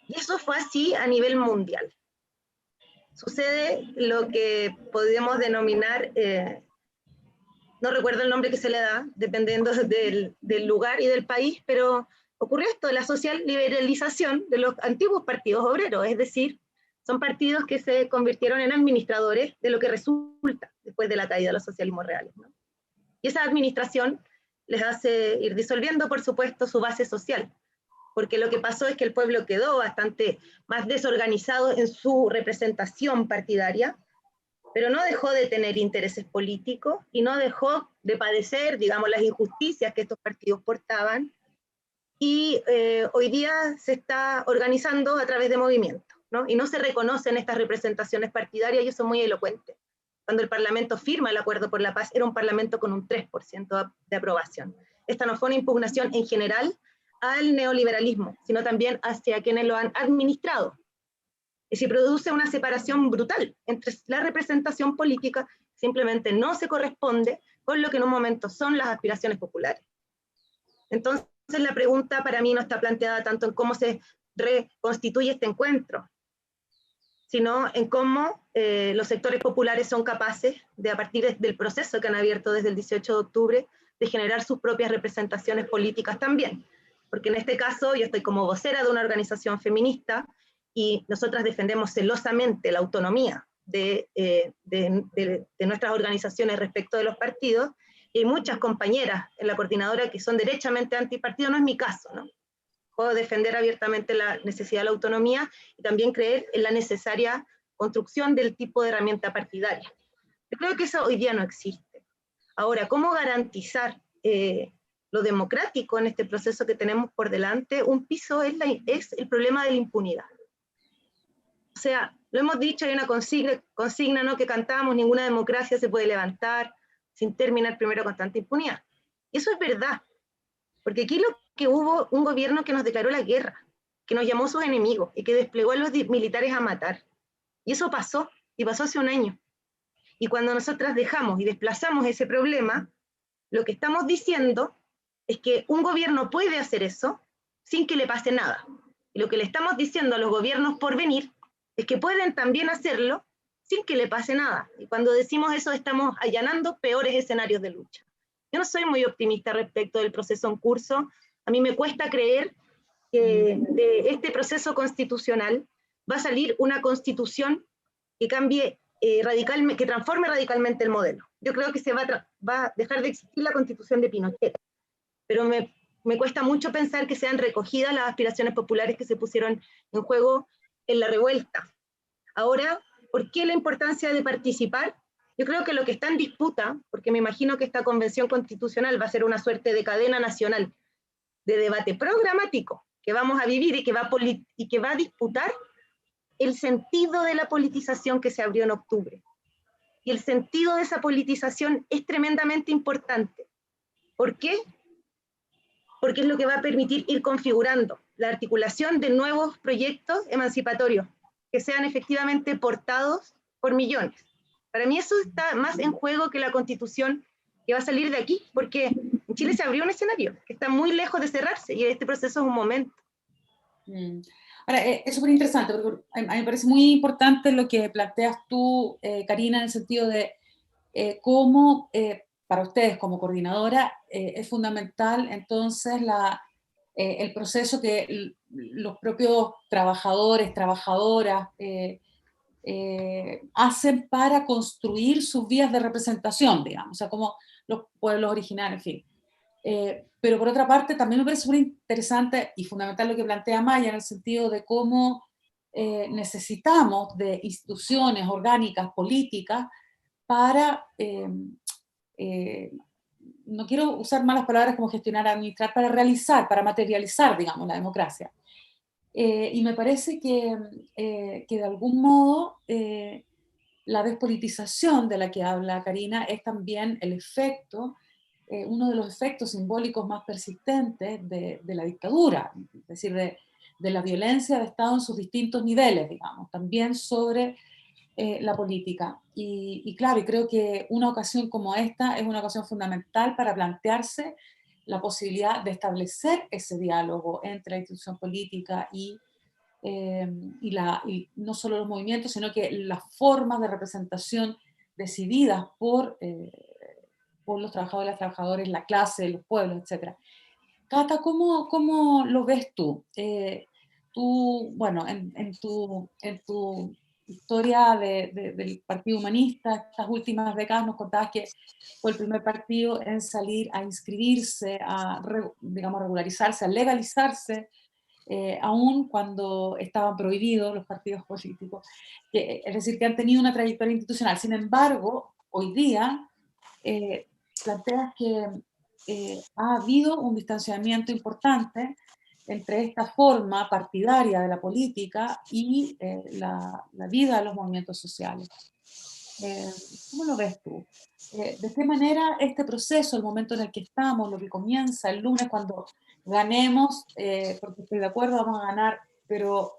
Y eso fue así a nivel mundial. Sucede lo que podemos denominar, no recuerdo el nombre que se le da, dependiendo del lugar y del país, pero ocurrió esto, la social liberalización de los antiguos partidos obreros, es decir, son partidos que se convirtieron en administradores de lo que resulta después de la caída de los socialismos reales, ¿no? Y esa administración les hace ir disolviendo, por supuesto, su base social, porque lo que pasó es que el pueblo quedó bastante más desorganizado en su representación partidaria, pero no dejó de tener intereses políticos y no dejó de padecer, digamos, las injusticias que estos partidos portaban, y hoy día se está organizando a través de movimientos, ¿no? Y no se reconocen estas representaciones partidarias, y eso es muy elocuente. Cuando el Parlamento firma el Acuerdo por la Paz, era un Parlamento con un 3% de aprobación. Esta no fue una impugnación en general al neoliberalismo, sino también hacia quienes lo han administrado. se produce una separación brutal entre la representación política, simplemente no se corresponde con lo que en un momento son las aspiraciones populares. Entonces la pregunta para mí no está planteada tanto en cómo se reconstituye este encuentro, sino en cómo los sectores populares son capaces de, a partir del proceso que han abierto desde el 18 de octubre, de generar sus propias representaciones políticas también. Porque en este caso yo estoy como vocera de una organización feminista y nosotras defendemos celosamente la autonomía de nuestras organizaciones respecto de los partidos, y hay muchas compañeras en la coordinadora que son derechamente antipartido, no es mi caso, ¿no? Puedo defender abiertamente la necesidad de la autonomía y también creer en la necesaria construcción del tipo de herramienta partidaria. Yo creo que eso hoy día no existe. Ahora, ¿cómo garantizar lo democrático en este proceso que tenemos por delante? Un piso es el problema de la impunidad. O sea, lo hemos dicho, hay una consigna, ¿no?, que cantamos: ninguna democracia se puede levantar sin terminar primero con tanta impunidad. Y eso es verdad, porque aquí lo que hubo un gobierno que nos declaró la guerra, que nos llamó sus enemigos y que desplegó a los militares a matar. Y eso pasó, y pasó hace un año. Y cuando nosotras dejamos y desplazamos ese problema, lo que estamos diciendo es que un gobierno puede hacer eso sin que le pase nada. Y lo que le estamos diciendo a los gobiernos por venir es que pueden también hacerlo sin que le pase nada. Y cuando decimos eso, estamos allanando peores escenarios de lucha. Yo no soy muy optimista respecto del proceso en curso. A mí me cuesta creer que de este proceso constitucional va a salir una constitución que cambie radicalmente, que transforme radicalmente el modelo. Yo creo que se va a dejar de existir la constitución de Pinochet, pero me cuesta mucho pensar que sean recogidas las aspiraciones populares que se pusieron en juego en la revuelta. Ahora, ¿por qué la importancia de participar? Yo creo que lo que está en disputa, porque me imagino que esta convención constitucional va a ser una suerte de cadena nacional de debate programático que vamos a vivir y que va a disputar el sentido de la politización que se abrió en octubre. Y el sentido de esa politización es tremendamente importante. ¿Por qué? Porque es lo que va a permitir ir configurando la articulación de nuevos proyectos emancipatorios que sean efectivamente portados por millones. Para mí eso está más en juego que la constitución que va a salir de aquí, porque en Chile se abrió un escenario que está muy lejos de cerrarse y este proceso es un momento. Ahora, es súper interesante, porque a mí me parece muy importante lo que planteas tú, Karina, en el sentido de cómo para ustedes como coordinadora es fundamental entonces el proceso que los propios trabajadores, trabajadoras hacen para construir sus vías de representación, digamos, o sea, como los pueblos originarios, en fin. Pero por otra parte, también me parece muy interesante y fundamental lo que plantea Maya, en el sentido de cómo necesitamos de instituciones orgánicas, políticas, para, no quiero usar malas palabras como gestionar, administrar, para realizar, para materializar, digamos, la democracia. Y me parece que de algún modo la despolitización de la que habla Karina es también el efecto, uno de los efectos simbólicos más persistentes de la dictadura, es decir, de la violencia de Estado en sus distintos niveles, digamos, también sobre la política. Y claro, y creo que una ocasión como esta es una ocasión fundamental para plantearse la posibilidad de establecer ese diálogo entre la institución política y no solo los movimientos, sino que las formas de representación decididas por los trabajadores, las trabajadoras, la clase, los pueblos, etc. Cata, ¿cómo lo ves tú? Tú, bueno, en tu historia del Partido Humanista, estas últimas décadas nos contabas que fue el primer partido en salir a inscribirse, digamos, a regularizarse, a legalizarse, aún cuando estaban prohibidos los partidos políticos. Es decir, que han tenido una trayectoria institucional. Sin embargo, hoy día planteas que ha habido un distanciamiento importante entre esta forma partidaria de la política y la vida de los movimientos sociales. ¿Cómo lo ves tú? ¿De qué manera este proceso, el momento en el que estamos, lo que comienza el lunes cuando ganemos, porque estoy de acuerdo, vamos a ganar, pero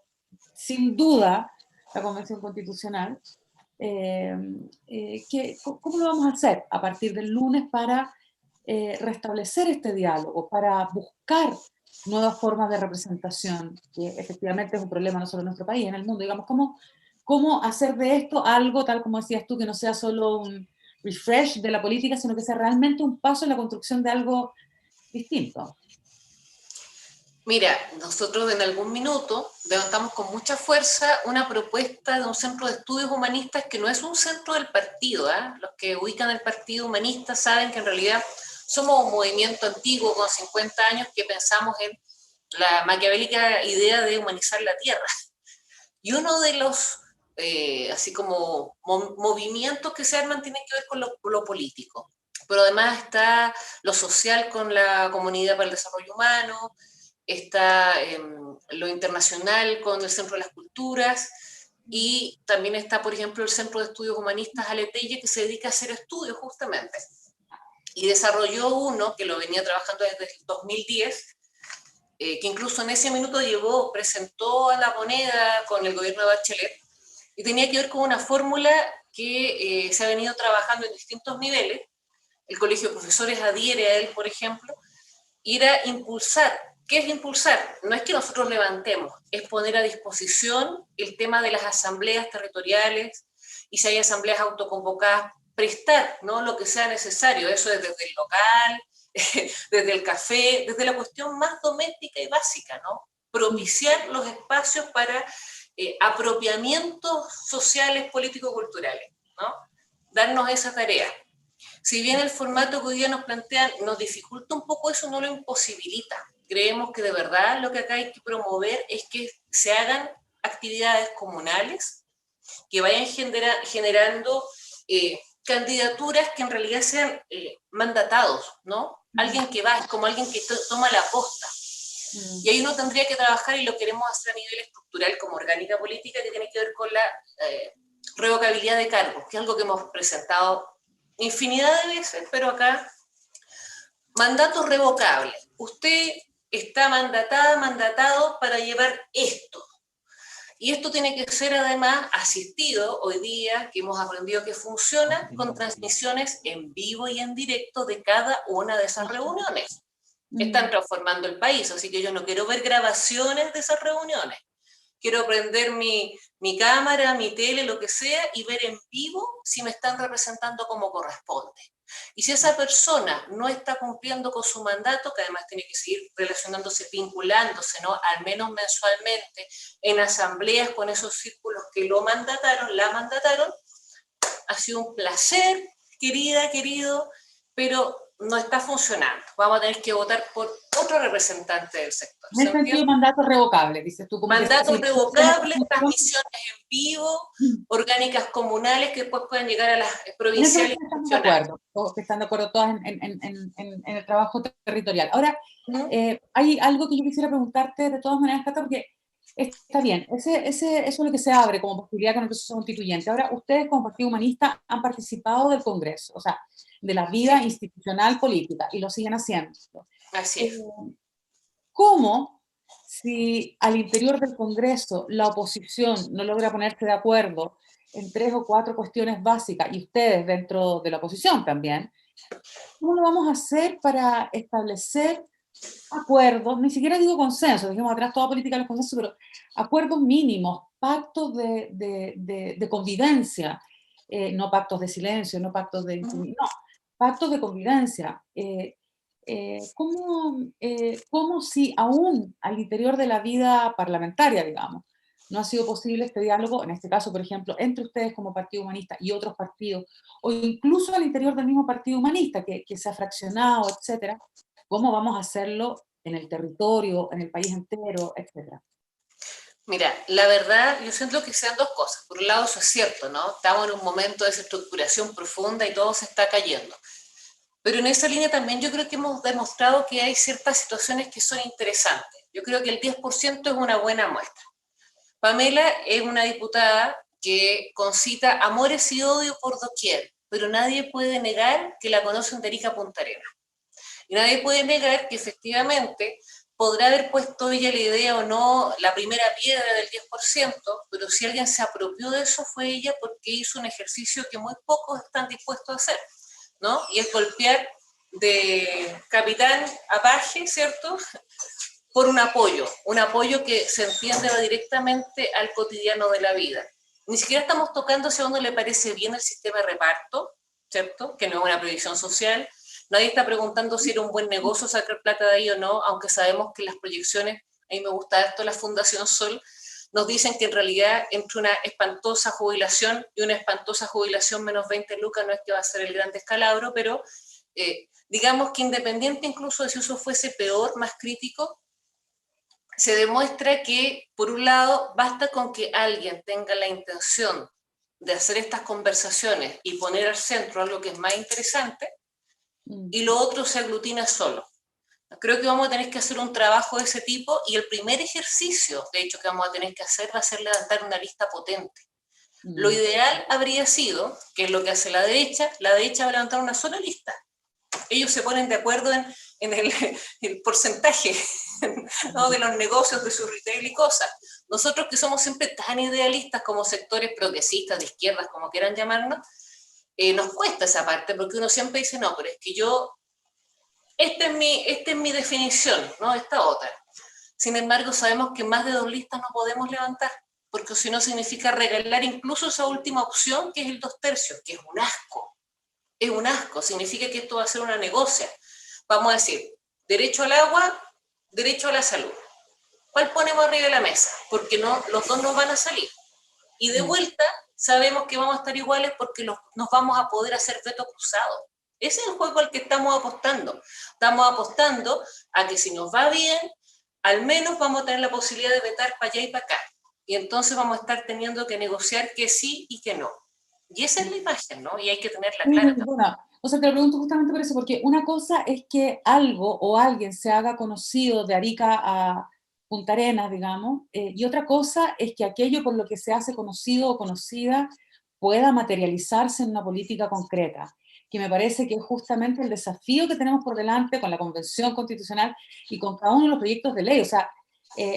sin duda la Convención Constitucional. ¿Cómo lo vamos a hacer a partir del lunes para restablecer este diálogo, para buscar nuevas formas de representación, que efectivamente es un problema no solo en nuestro país, en el mundo? Digamos, ¿cómo hacer de esto algo, tal como decías tú, que no sea solo un refresh de la política, sino que sea realmente un paso en la construcción de algo distinto? Mira, nosotros en algún minuto levantamos con mucha fuerza una propuesta de un centro de estudios humanistas que no es un centro del partido, ¿eh? Los que ubican el Partido Humanista saben que en realidad somos un movimiento antiguo con 50 años que pensamos en la maquiavélica idea de humanizar la tierra. Y uno de los, así como movimientos que se arman tienen que ver con lo político, pero además está lo social con la Comunidad para el Desarrollo Humano, está lo internacional con el Centro de las Culturas, y también está, por ejemplo, el Centro de Estudios Humanistas Aletelle, que se dedica a hacer estudios justamente. Y desarrolló uno que lo venía trabajando desde el 2010, que incluso en ese minuto presentó a la moneda con el gobierno de Bachelet, y tenía que ver con una fórmula que se ha venido trabajando en distintos niveles. El Colegio de Profesores adhiere a él, por ejemplo, y era impulsar. ¿Qué es impulsar? No es que nosotros levantemos, es poner a disposición el tema de las asambleas territoriales, y si hay asambleas autoconvocadas, prestar, ¿no?, lo que sea necesario. Eso es desde el local, desde el café, desde la cuestión más doméstica y básica, ¿no? Propiciar los espacios para apropiamientos sociales, político-culturales, ¿no? Darnos esa tarea. Si bien el formato que hoy día nos plantean nos dificulta un poco eso, no lo imposibilita. Creemos que de verdad lo que acá hay que promover es que se hagan actividades comunales que vayan generando candidaturas que en realidad sean mandatados, ¿no? Alguien que va, es como alguien que toma la posta. Y ahí uno tendría que trabajar, y lo queremos hacer a nivel estructural como orgánica política, que tiene que ver con la revocabilidad de cargos, que es algo que hemos presentado infinidad de veces, pero acá, mandatos revocables. Usted está mandatado para llevar esto. Y esto tiene que ser además asistido hoy día, que hemos aprendido que funciona, con transmisiones en vivo y en directo de cada una de esas reuniones. Están transformando el país, así que yo no quiero ver grabaciones de esas reuniones. Quiero prender mi cámara, mi tele, lo que sea, y ver en vivo si me están representando como corresponde. Y si esa persona no está cumpliendo con su mandato, que además tiene que seguir relacionándose, vinculándose, ¿no?, al menos mensualmente, en asambleas con esos círculos que lo mandataron, la mandataron, ha sido un placer, querida, querido, pero no está funcionando. Vamos a tener que votar por otro representante del sector. En ese sentido, mandato revocable, dices tú. Mandatos revocables, transmisiones en vivo, orgánicas comunales que después pueden llegar a las provinciales. Están de acuerdo todas en el trabajo territorial. Ahora, hay algo que yo quisiera preguntarte de todas maneras, Cata, porque está bien, eso es lo que se abre como posibilidad con el proceso constituyente. Ahora, ustedes como Partido Humanista han participado del Congreso, o sea, de la vida institucional política, y lo siguen haciendo. Así es. ¿Cómo, si al interior del Congreso la oposición no logra ponerse de acuerdo en 3 o 4 cuestiones básicas, y ustedes dentro de la oposición también, cómo lo vamos a hacer para establecer acuerdos? Ni siquiera digo consenso, dejemos atrás toda política de los consensos, pero acuerdos mínimos, pactos de convivencia, no pactos de silencio, no pactos de intimidad, no, pactos de convivencia. ¿Cómo si aún al interior de la vida parlamentaria, digamos, no ha sido posible este diálogo, en este caso, por ejemplo, entre ustedes como Partido Humanista y otros partidos, o incluso al interior del mismo Partido Humanista, que se ha fraccionado, etcétera? ¿Cómo vamos a hacerlo en el territorio, en el país entero, etcétera? Mira, la verdad, yo siento que sean dos cosas. Por un lado, eso es cierto, ¿no? Estamos en un momento de desestructuración profunda y todo se está cayendo. Pero en esa línea también yo creo que hemos demostrado que hay ciertas situaciones que son interesantes. Yo creo que el 10% es una buena muestra. Pamela es una diputada que concita amores y odio por doquier, pero nadie puede negar que la conocen de Arica a Punta Arenas. Y nadie puede negar que efectivamente podrá haber puesto ella la idea o no, la primera piedra del 10%, pero si alguien se apropió de eso fue ella, porque hizo un ejercicio que muy pocos están dispuestos a hacer, ¿no? Y es golpear de capitán a paje, ¿cierto?, por un apoyo que se entiende va directamente al cotidiano de la vida. Ni siquiera estamos tocando si a uno le parece bien el sistema de reparto, ¿cierto?, que no es una previsión social. Nadie está preguntando si era un buen negocio sacar plata de ahí o no, aunque sabemos que las proyecciones, a mí me gusta esto, la Fundación Sol, nos dicen que en realidad entre una espantosa jubilación y una espantosa jubilación menos 20 lucas no es que va a ser el gran descalabro, pero digamos que independiente incluso de si eso fuese peor, más crítico, se demuestra que, por un lado, basta con que alguien tenga la intención de hacer estas conversaciones y poner al centro algo que es más interesante, y lo otro se aglutina solo. Creo que vamos a tener que hacer un trabajo de ese tipo, y el primer ejercicio, de hecho, que vamos a tener que hacer va a ser levantar una lista potente. Lo ideal habría sido, que es lo que hace la derecha va a levantar una sola lista. Ellos se ponen de acuerdo en el porcentaje, ¿no?, de los negocios, de su retail y cosas. Nosotros, que somos siempre tan idealistas como sectores progresistas, de izquierdas, como quieran llamarnos, nos cuesta esa parte, porque uno siempre dice, no, pero es que esta es mi definición, no esta otra. Sin embargo, sabemos que más de 2 listas no podemos levantar, porque si no significa regalar incluso esa última opción, que es el 2/3, que es un asco. Es un asco, significa que esto va a ser una negocia. Vamos a decir, derecho al agua, derecho a la salud. ¿Cuál ponemos arriba de la mesa? Porque no, los dos nos van a salir. Y de vuelta sabemos que vamos a estar iguales porque nos vamos a poder hacer veto cruzado. Ese es el juego al que estamos apostando. Estamos apostando a que si nos va bien, al menos vamos a tener la posibilidad de vetar para allá y para acá. Y entonces vamos a estar teniendo que negociar que sí y que no. Y esa es la imagen, ¿no? Y hay que tenerla clara. Bueno, o sea, te lo pregunto justamente por eso, porque una cosa es que algo o alguien se haga conocido de Arica a Punta Arenas, digamos, y otra cosa es que aquello por lo que se hace conocido o conocida pueda materializarse en una política concreta, que me parece que es justamente el desafío que tenemos por delante con la Convención Constitucional y con cada uno de los proyectos de ley. O sea,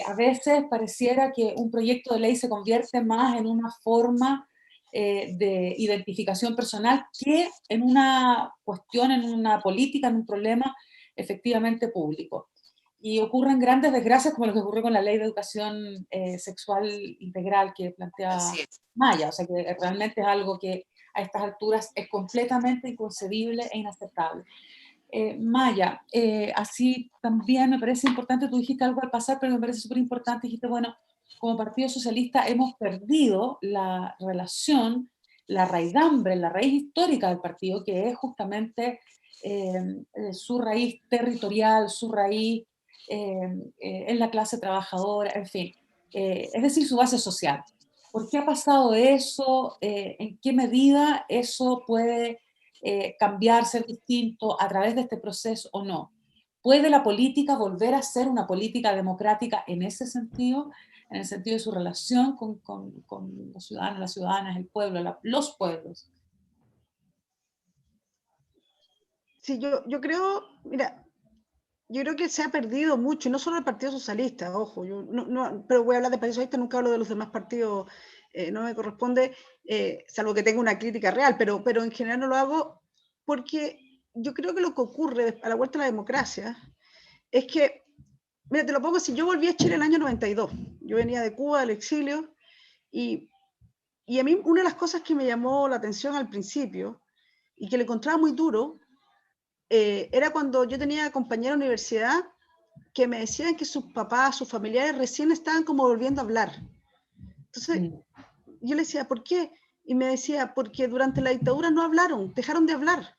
a veces pareciera que un proyecto de ley se convierte más en una forma de identificación personal que en una cuestión, en una política, en un problema efectivamente público. Y ocurren grandes desgracias como lo que ocurrió con la ley de educación sexual integral que plantea Maya, o sea que realmente es algo que a estas alturas es completamente inconcebible e inaceptable. Maya, así también me parece importante, tú dijiste algo al pasar, pero me parece súper importante, dijiste, bueno, como Partido Socialista hemos perdido la relación, la raigambre, la raíz histórica del partido, que es justamente su raíz territorial, su raíz en la clase trabajadora, en fin, es decir, su base social. ¿Por qué ha pasado eso? ¿En qué medida eso puede cambiar, ser distinto a través de este proceso o no? ¿Puede la política volver a ser una política democrática en ese sentido? En el sentido de su relación con los ciudadanos, las ciudadanas, el pueblo, los pueblos. Sí, yo creo, mira, yo creo que se ha perdido mucho, y no solo el Partido Socialista, ojo, pero voy a hablar del Partido Socialista, nunca hablo de los demás partidos, no me corresponde, salvo que tenga una crítica real, pero en general no lo hago porque yo creo que lo que ocurre a la vuelta de la democracia es que, mira, te lo pongo así, yo volví a Chile en el año 92, yo venía de Cuba, del exilio, y a mí una de las cosas que me llamó la atención al principio, y que le encontraba muy duro, era cuando yo tenía compañeros de universidad que me decían que sus papás, sus familiares recién estaban como volviendo a hablar. Entonces, yo le decía, ¿por qué? Y me decía, porque durante la dictadura no hablaron, dejaron de hablar,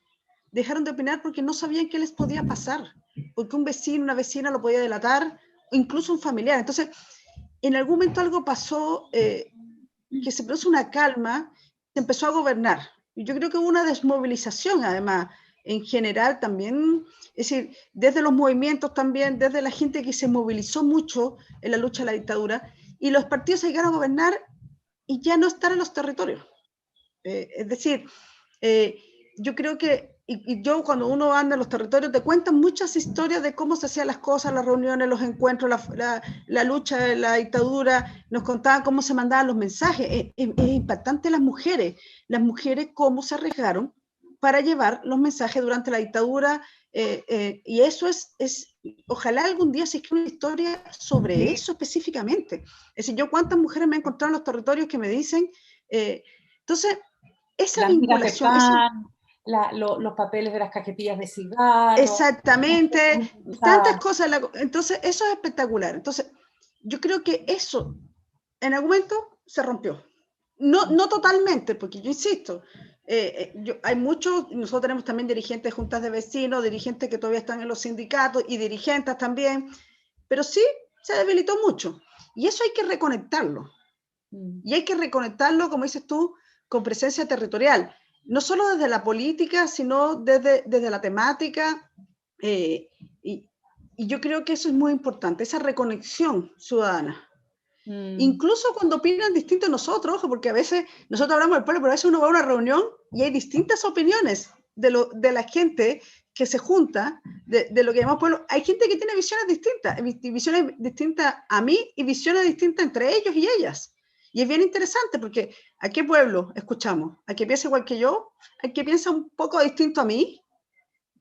dejaron de opinar porque no sabían qué les podía pasar, porque un vecino, una vecina lo podía delatar, o incluso un familiar. Entonces, en algún momento algo pasó, que se produjo una calma, se empezó a gobernar. Y yo creo que hubo una desmovilización, además, en general también, es decir, desde los movimientos también, desde la gente que se movilizó mucho en la lucha de la dictadura, y los partidos se llegaron a gobernar y ya no estar en los territorios. Es decir, yo creo que y yo cuando uno anda en los territorios te cuentan muchas historias de cómo se hacían las cosas, las reuniones, los encuentros, la lucha de la dictadura, nos contaban cómo se mandaban los mensajes. Es impactante las mujeres cómo se arriesgaron para llevar los mensajes durante la dictadura, y eso ojalá algún día se escriba una historia sobre eso específicamente. Es decir, yo cuántas mujeres me he encontrado en los territorios que me dicen, entonces, esa Las migas de vinculación, pan, los papeles de las cajetillas de cigarro. exactamente, tantas cosas. Entonces, eso es espectacular. Entonces, yo creo que eso en algún momento se rompió. No totalmente, porque yo insisto, hay muchos, nosotros tenemos también dirigentes de juntas de vecinos, dirigentes que todavía están en los sindicatos y dirigentes también, pero sí se debilitó mucho. Y eso hay que reconectarlo. Y hay que reconectarlo, como dices tú, con presencia territorial. No solo desde la política, sino desde la temática. Y yo creo que eso es muy importante, esa reconexión ciudadana. Incluso cuando opinan distinto a nosotros, ojo, porque a veces nosotros hablamos del pueblo, pero a veces uno va a una reunión y hay distintas opiniones de la gente que se junta, de lo que llamamos pueblo. Hay gente que tiene visiones distintas a mí y visiones distintas entre ellos y ellas. Y es bien interesante porque ¿a qué pueblo escuchamos? ¿A que piensa igual que yo? ¿A que piensa un poco distinto a mí?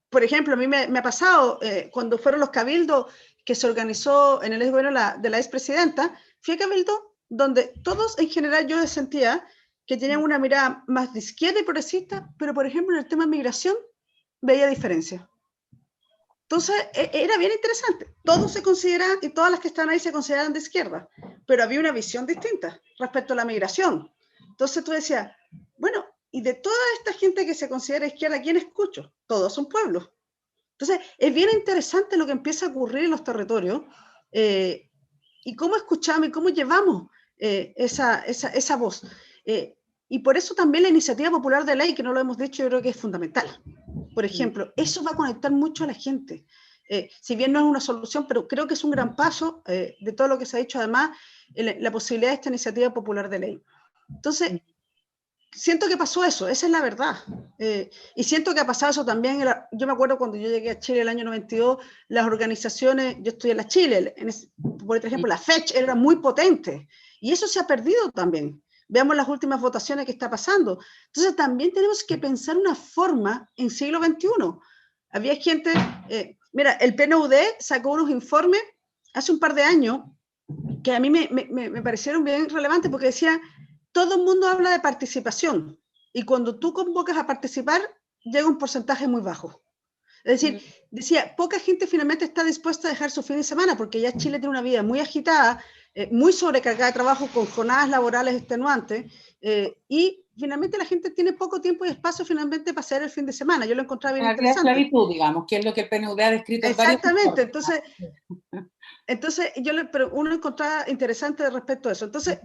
Por ejemplo, a mí me ha pasado cuando fueron los cabildos que se organizó en el gobierno de la expresidenta, fui a cabildo donde todos en general yo sentía que tenían una mirada más de izquierda y progresista, pero por ejemplo en el tema de migración veía diferencia. Entonces era bien interesante. Todos se consideran, y todas las que están ahí se consideran de izquierda, pero había una visión distinta respecto a la migración. Entonces tú decías, bueno, y de toda esta gente que se considera izquierda, ¿quién escucho? Todos son pueblos. Entonces, es bien interesante lo que empieza a ocurrir en los territorios, y cómo escuchamos y cómo llevamos esa voz. Y por eso también la iniciativa popular de ley, que no lo hemos dicho, yo creo que es fundamental. Por ejemplo, eso va a conectar mucho a la gente. Si bien no es una solución, pero creo que es un gran paso de todo lo que se ha dicho, además, la posibilidad de esta iniciativa popular de ley. Entonces, siento que pasó eso, esa es la verdad. Y siento que ha pasado eso también. Yo me acuerdo cuando yo llegué a Chile el año 92, las organizaciones, yo estudié en la Chile, por ejemplo, la FECH era muy potente, y eso se ha perdido también. Veamos las últimas votaciones que está pasando. Entonces también tenemos que pensar una forma en siglo XXI. Había gente, mira, el PNUD sacó unos informes hace un par de años que a mí me parecieron bien relevantes, porque decía, todo el mundo habla de participación, y cuando tú convocas a participar, llega un porcentaje muy bajo. Es decir, decía, poca gente finalmente está dispuesta a dejar su fin de semana, porque ya Chile tiene una vida muy agitada, muy sobrecargada de trabajo, con jornadas laborales extenuantes, y finalmente la gente tiene poco tiempo y espacio finalmente para hacer el fin de semana. Yo lo encontraba bien interesante. Esclavitud, digamos, que es lo que el PNUD ha descrito. Exactamente, entonces pero uno encontraba interesante respecto a eso. Entonces,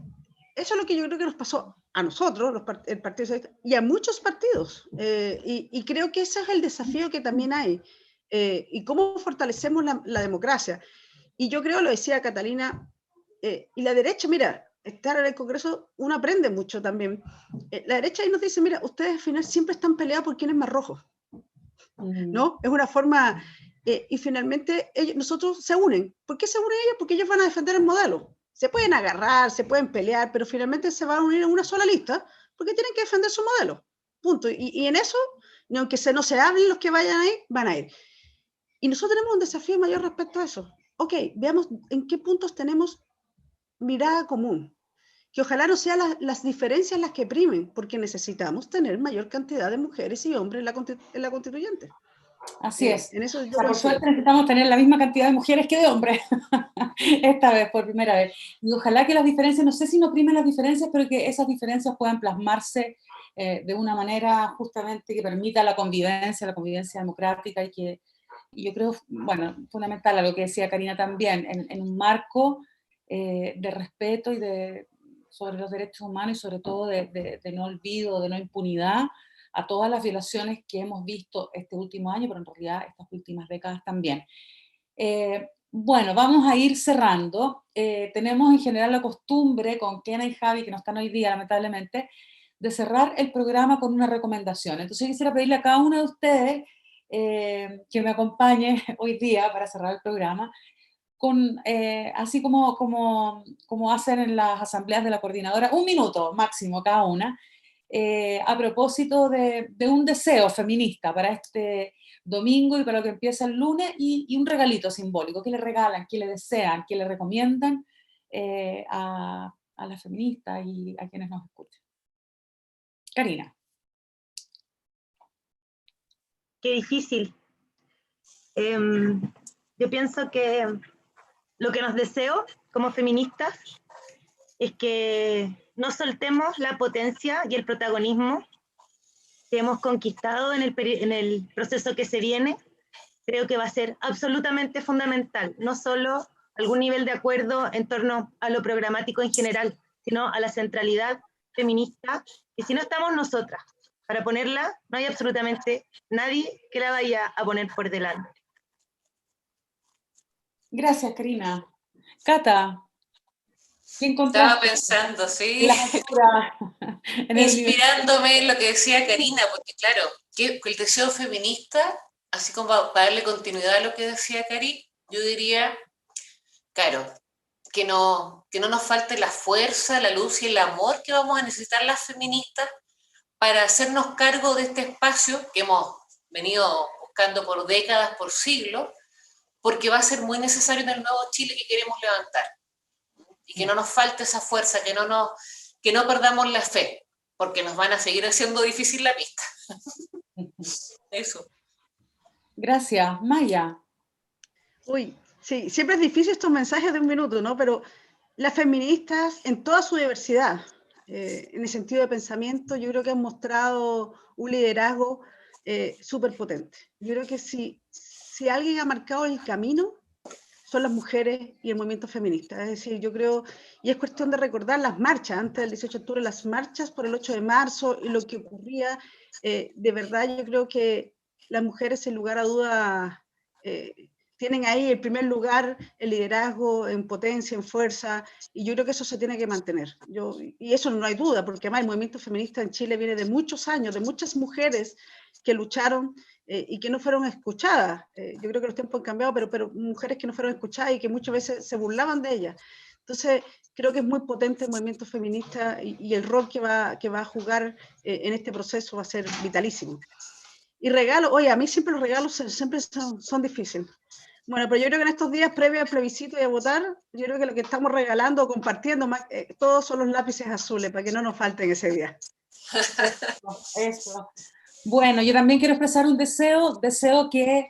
eso es lo que yo creo que nos pasó a nosotros, el Partido Socialista, y a muchos partidos. Y creo que ese es el desafío que también hay. Y cómo fortalecemos la democracia. Y yo creo, lo decía Catalina, y la derecha, mira, estar en el Congreso, uno aprende mucho también. La derecha ahí nos dice, mira, ustedes al final siempre están peleados por quién es más rojo. ¿No? Es una forma... y finalmente nosotros se unen. ¿Por qué se unen ellos? Porque ellos van a defender el modelo. Se pueden agarrar, se pueden pelear, pero finalmente se van a unir en una sola lista porque tienen que defender su modelo. Punto. Y en eso, aunque no se hablen los que vayan a ir, van a ir. Y nosotros tenemos un desafío mayor respecto a eso. Ok, veamos en qué puntos tenemos mirada común. Que ojalá no sean las diferencias las que primen, porque necesitamos tener mayor cantidad de mujeres y hombres en la constituyente. Así es. En eso o sea, por suerte necesitamos tener la misma cantidad de mujeres que de hombres, esta vez, por primera vez. Y ojalá que las diferencias, no sé si no primen las diferencias, pero que esas diferencias puedan plasmarse de una manera justamente que permita la convivencia democrática, y yo creo, bueno, fundamental a lo que decía Karina también, en un marco de respeto y sobre los derechos humanos, y sobre todo de no olvido, de no impunidad a todas las violaciones que hemos visto este último año, pero en realidad estas últimas décadas también. Bueno, vamos a ir cerrando. Tenemos en general la costumbre con Kena y Javi, que no están hoy día lamentablemente, de cerrar el programa con una recomendación. Entonces yo quisiera pedirle a cada uno de ustedes que me acompañe hoy día para cerrar el programa, con, así como hacen en las asambleas de la coordinadora, 1 minuto máximo cada una, a propósito de un deseo feminista para este domingo y para lo que empieza el lunes, y un regalito simbólico. ¿Qué le regalan? ¿Qué le desean? ¿Qué le recomiendan a las feministas y a quienes nos escuchan? Karina. Qué difícil. Yo pienso que lo que nos deseo como feministas es que no soltemos la potencia y el protagonismo que hemos conquistado en el proceso que se viene. Creo que va a ser absolutamente fundamental, no solo algún nivel de acuerdo en torno a lo programático en general, sino a la centralidad feminista, y si no estamos nosotras para ponerla, no hay absolutamente nadie que la vaya a poner por delante. Gracias, Karina. Cata, ¿qué Estaba encontraste pensando, sí, en la lectura, en el universo? inspirándome en lo que decía Karina, porque claro, que el deseo feminista, así como para darle continuidad a lo que decía Cari, yo diría, claro, que no nos falte la fuerza, la luz y el amor que vamos a necesitar las feministas para hacernos cargo de este espacio que hemos venido buscando por décadas, por siglos, porque va a ser muy necesario en el nuevo Chile que queremos levantar. Y que no nos falte esa fuerza, que no perdamos la fe, porque nos van a seguir haciendo difícil la pista. Eso. Gracias. Maya. Uy, sí, siempre es difícil estos mensajes de 1 minuto, ¿no? Pero las feministas en toda su diversidad, en el sentido de pensamiento, yo creo que han mostrado un liderazgo súper potente. Yo creo que si alguien ha marcado el camino, son las mujeres y el movimiento feminista. Es decir, yo creo, y es cuestión de recordar las marchas, antes del 18 de octubre, las marchas por el 8 de marzo y lo que ocurría, de verdad yo creo que las mujeres, sin lugar a dudas, tienen ahí en primer lugar el liderazgo en potencia, en fuerza, y yo creo que eso se tiene que mantener. Y eso no hay duda, porque además el movimiento feminista en Chile viene de muchos años, de muchas mujeres que lucharon y que no fueron escuchadas. Yo creo que los tiempos han cambiado, pero mujeres que no fueron escuchadas y que muchas veces se burlaban de ellas. Entonces, creo que es muy potente el movimiento feminista y el rol que va a jugar en este proceso va a ser vitalísimo. Y regalos, oye, a mí siempre los regalos siempre son difíciles. Bueno, pero yo creo que en estos días previos al plebiscito y a votar, yo creo que lo que estamos regalando o compartiendo, todos son los lápices azules, para que no nos falten ese día. Eso. Bueno, yo también quiero expresar un deseo que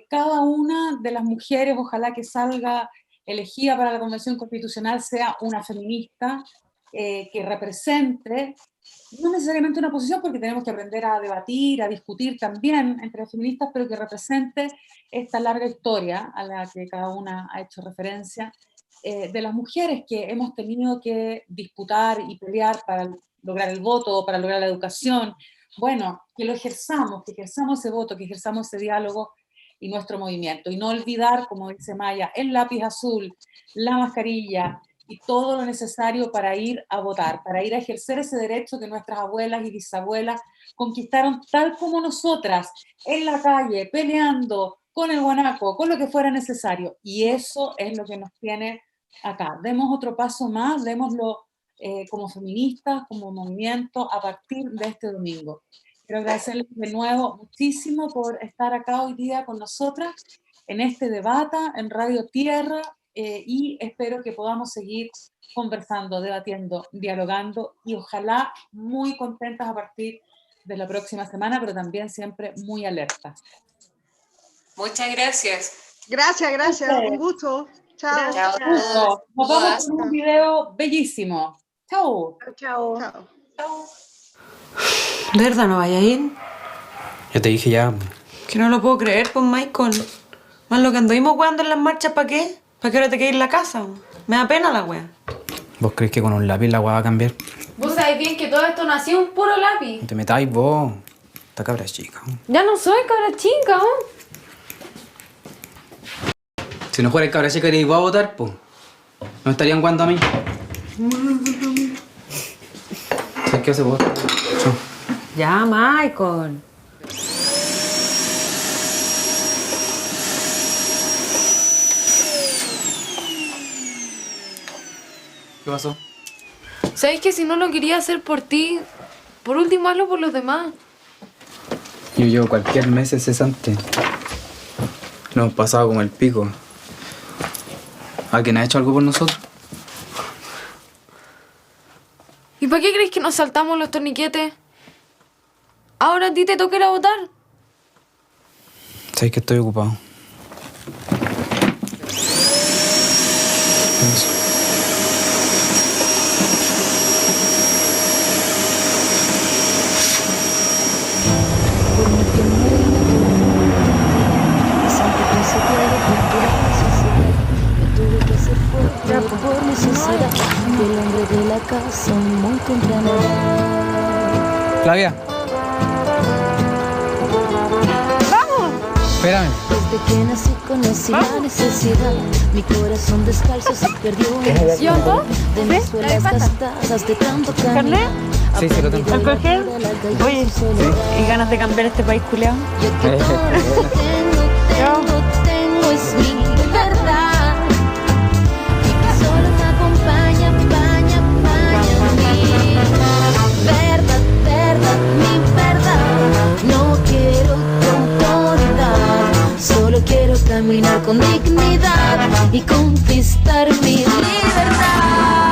cada una de las mujeres, ojalá que salga elegida para la Convención Constitucional, sea una feminista que represente, no necesariamente una posición, porque tenemos que aprender a debatir, a discutir también entre las feministas, pero que represente esta larga historia a la que cada una ha hecho referencia, de las mujeres que hemos tenido que disputar y pelear para lograr el voto, para lograr la educación. Bueno, que lo ejerzamos, que ejerzamos ese voto, que ejerzamos ese diálogo y nuestro movimiento. Y no olvidar, como dice Maya, el lápiz azul, la mascarilla y todo lo necesario para ir a votar, para ir a ejercer ese derecho que nuestras abuelas y bisabuelas conquistaron tal como nosotras, en la calle, peleando, con el guanaco, con lo que fuera necesario. Y eso es lo que nos tiene acá. Demos otro paso más, démoslo como feministas, como movimiento, a partir de este domingo. Quiero agradecerles de nuevo muchísimo por estar acá hoy día con nosotras en este debate en Radio Tierra, y espero que podamos seguir conversando, debatiendo, dialogando y ojalá muy contentas a partir de la próxima semana, pero también siempre muy alertas. Muchas gracias. Gracias, un gusto. Chao. Chao a Nos todos. vamos con un video bellísimo. Chao. Chao. Chao. ¿De verdad no vaya a ir? Ya te dije ya. Que no lo puedo creer, pues, Michael. Más lo que anduvimos weando en las marchas, ¿para qué? ¿Para qué ahora te quedas en la casa? Me da pena la wea. ¿Vos crees que con un lápiz la weá va a cambiar? Vos sabés bien que todo esto nació un puro lápiz. No te metáis vos. Esta cabra es chica. Ya no soy cabra chica, ¿oh? Si no fuera el cabra chica, iríais vos a votar, pues. ¿No estarían jugando a mí? Es que ¿Qué hace vos? Chao. Ya, Michael. ¿Qué pasó? ¿Sabes que si no lo quería hacer por ti, por último hazlo por los demás? Yo llevo cualquier mes cesante. Lo hemos pasado como el pico. ¿Alguien ha hecho algo por nosotros? ¿Y para qué crees que nos saltamos los torniquetes? Ahora a ti te toca ir a votar. Sabes que estoy ocupado. Por necesidad del hombre de la casa muy temprano. Flavia. ¡Vamos! Espérame. Desde que nací conocí la necesidad. Mi corazón descalzo se perdió en el ¿Y vos? de mis suelas gastadas de tanto ¿Carnet? Sí, sí, lo tengo. ¿Alcohol gel? Oye, ¿y ganas de cambiar este país culiao? Yo que todo lo que tengo es mi verdad. Y que solo me acompaña, mi verdad, mi verdad. No quiero tu autoridad, solo quiero caminar con dignidad y conquistar mi libertad.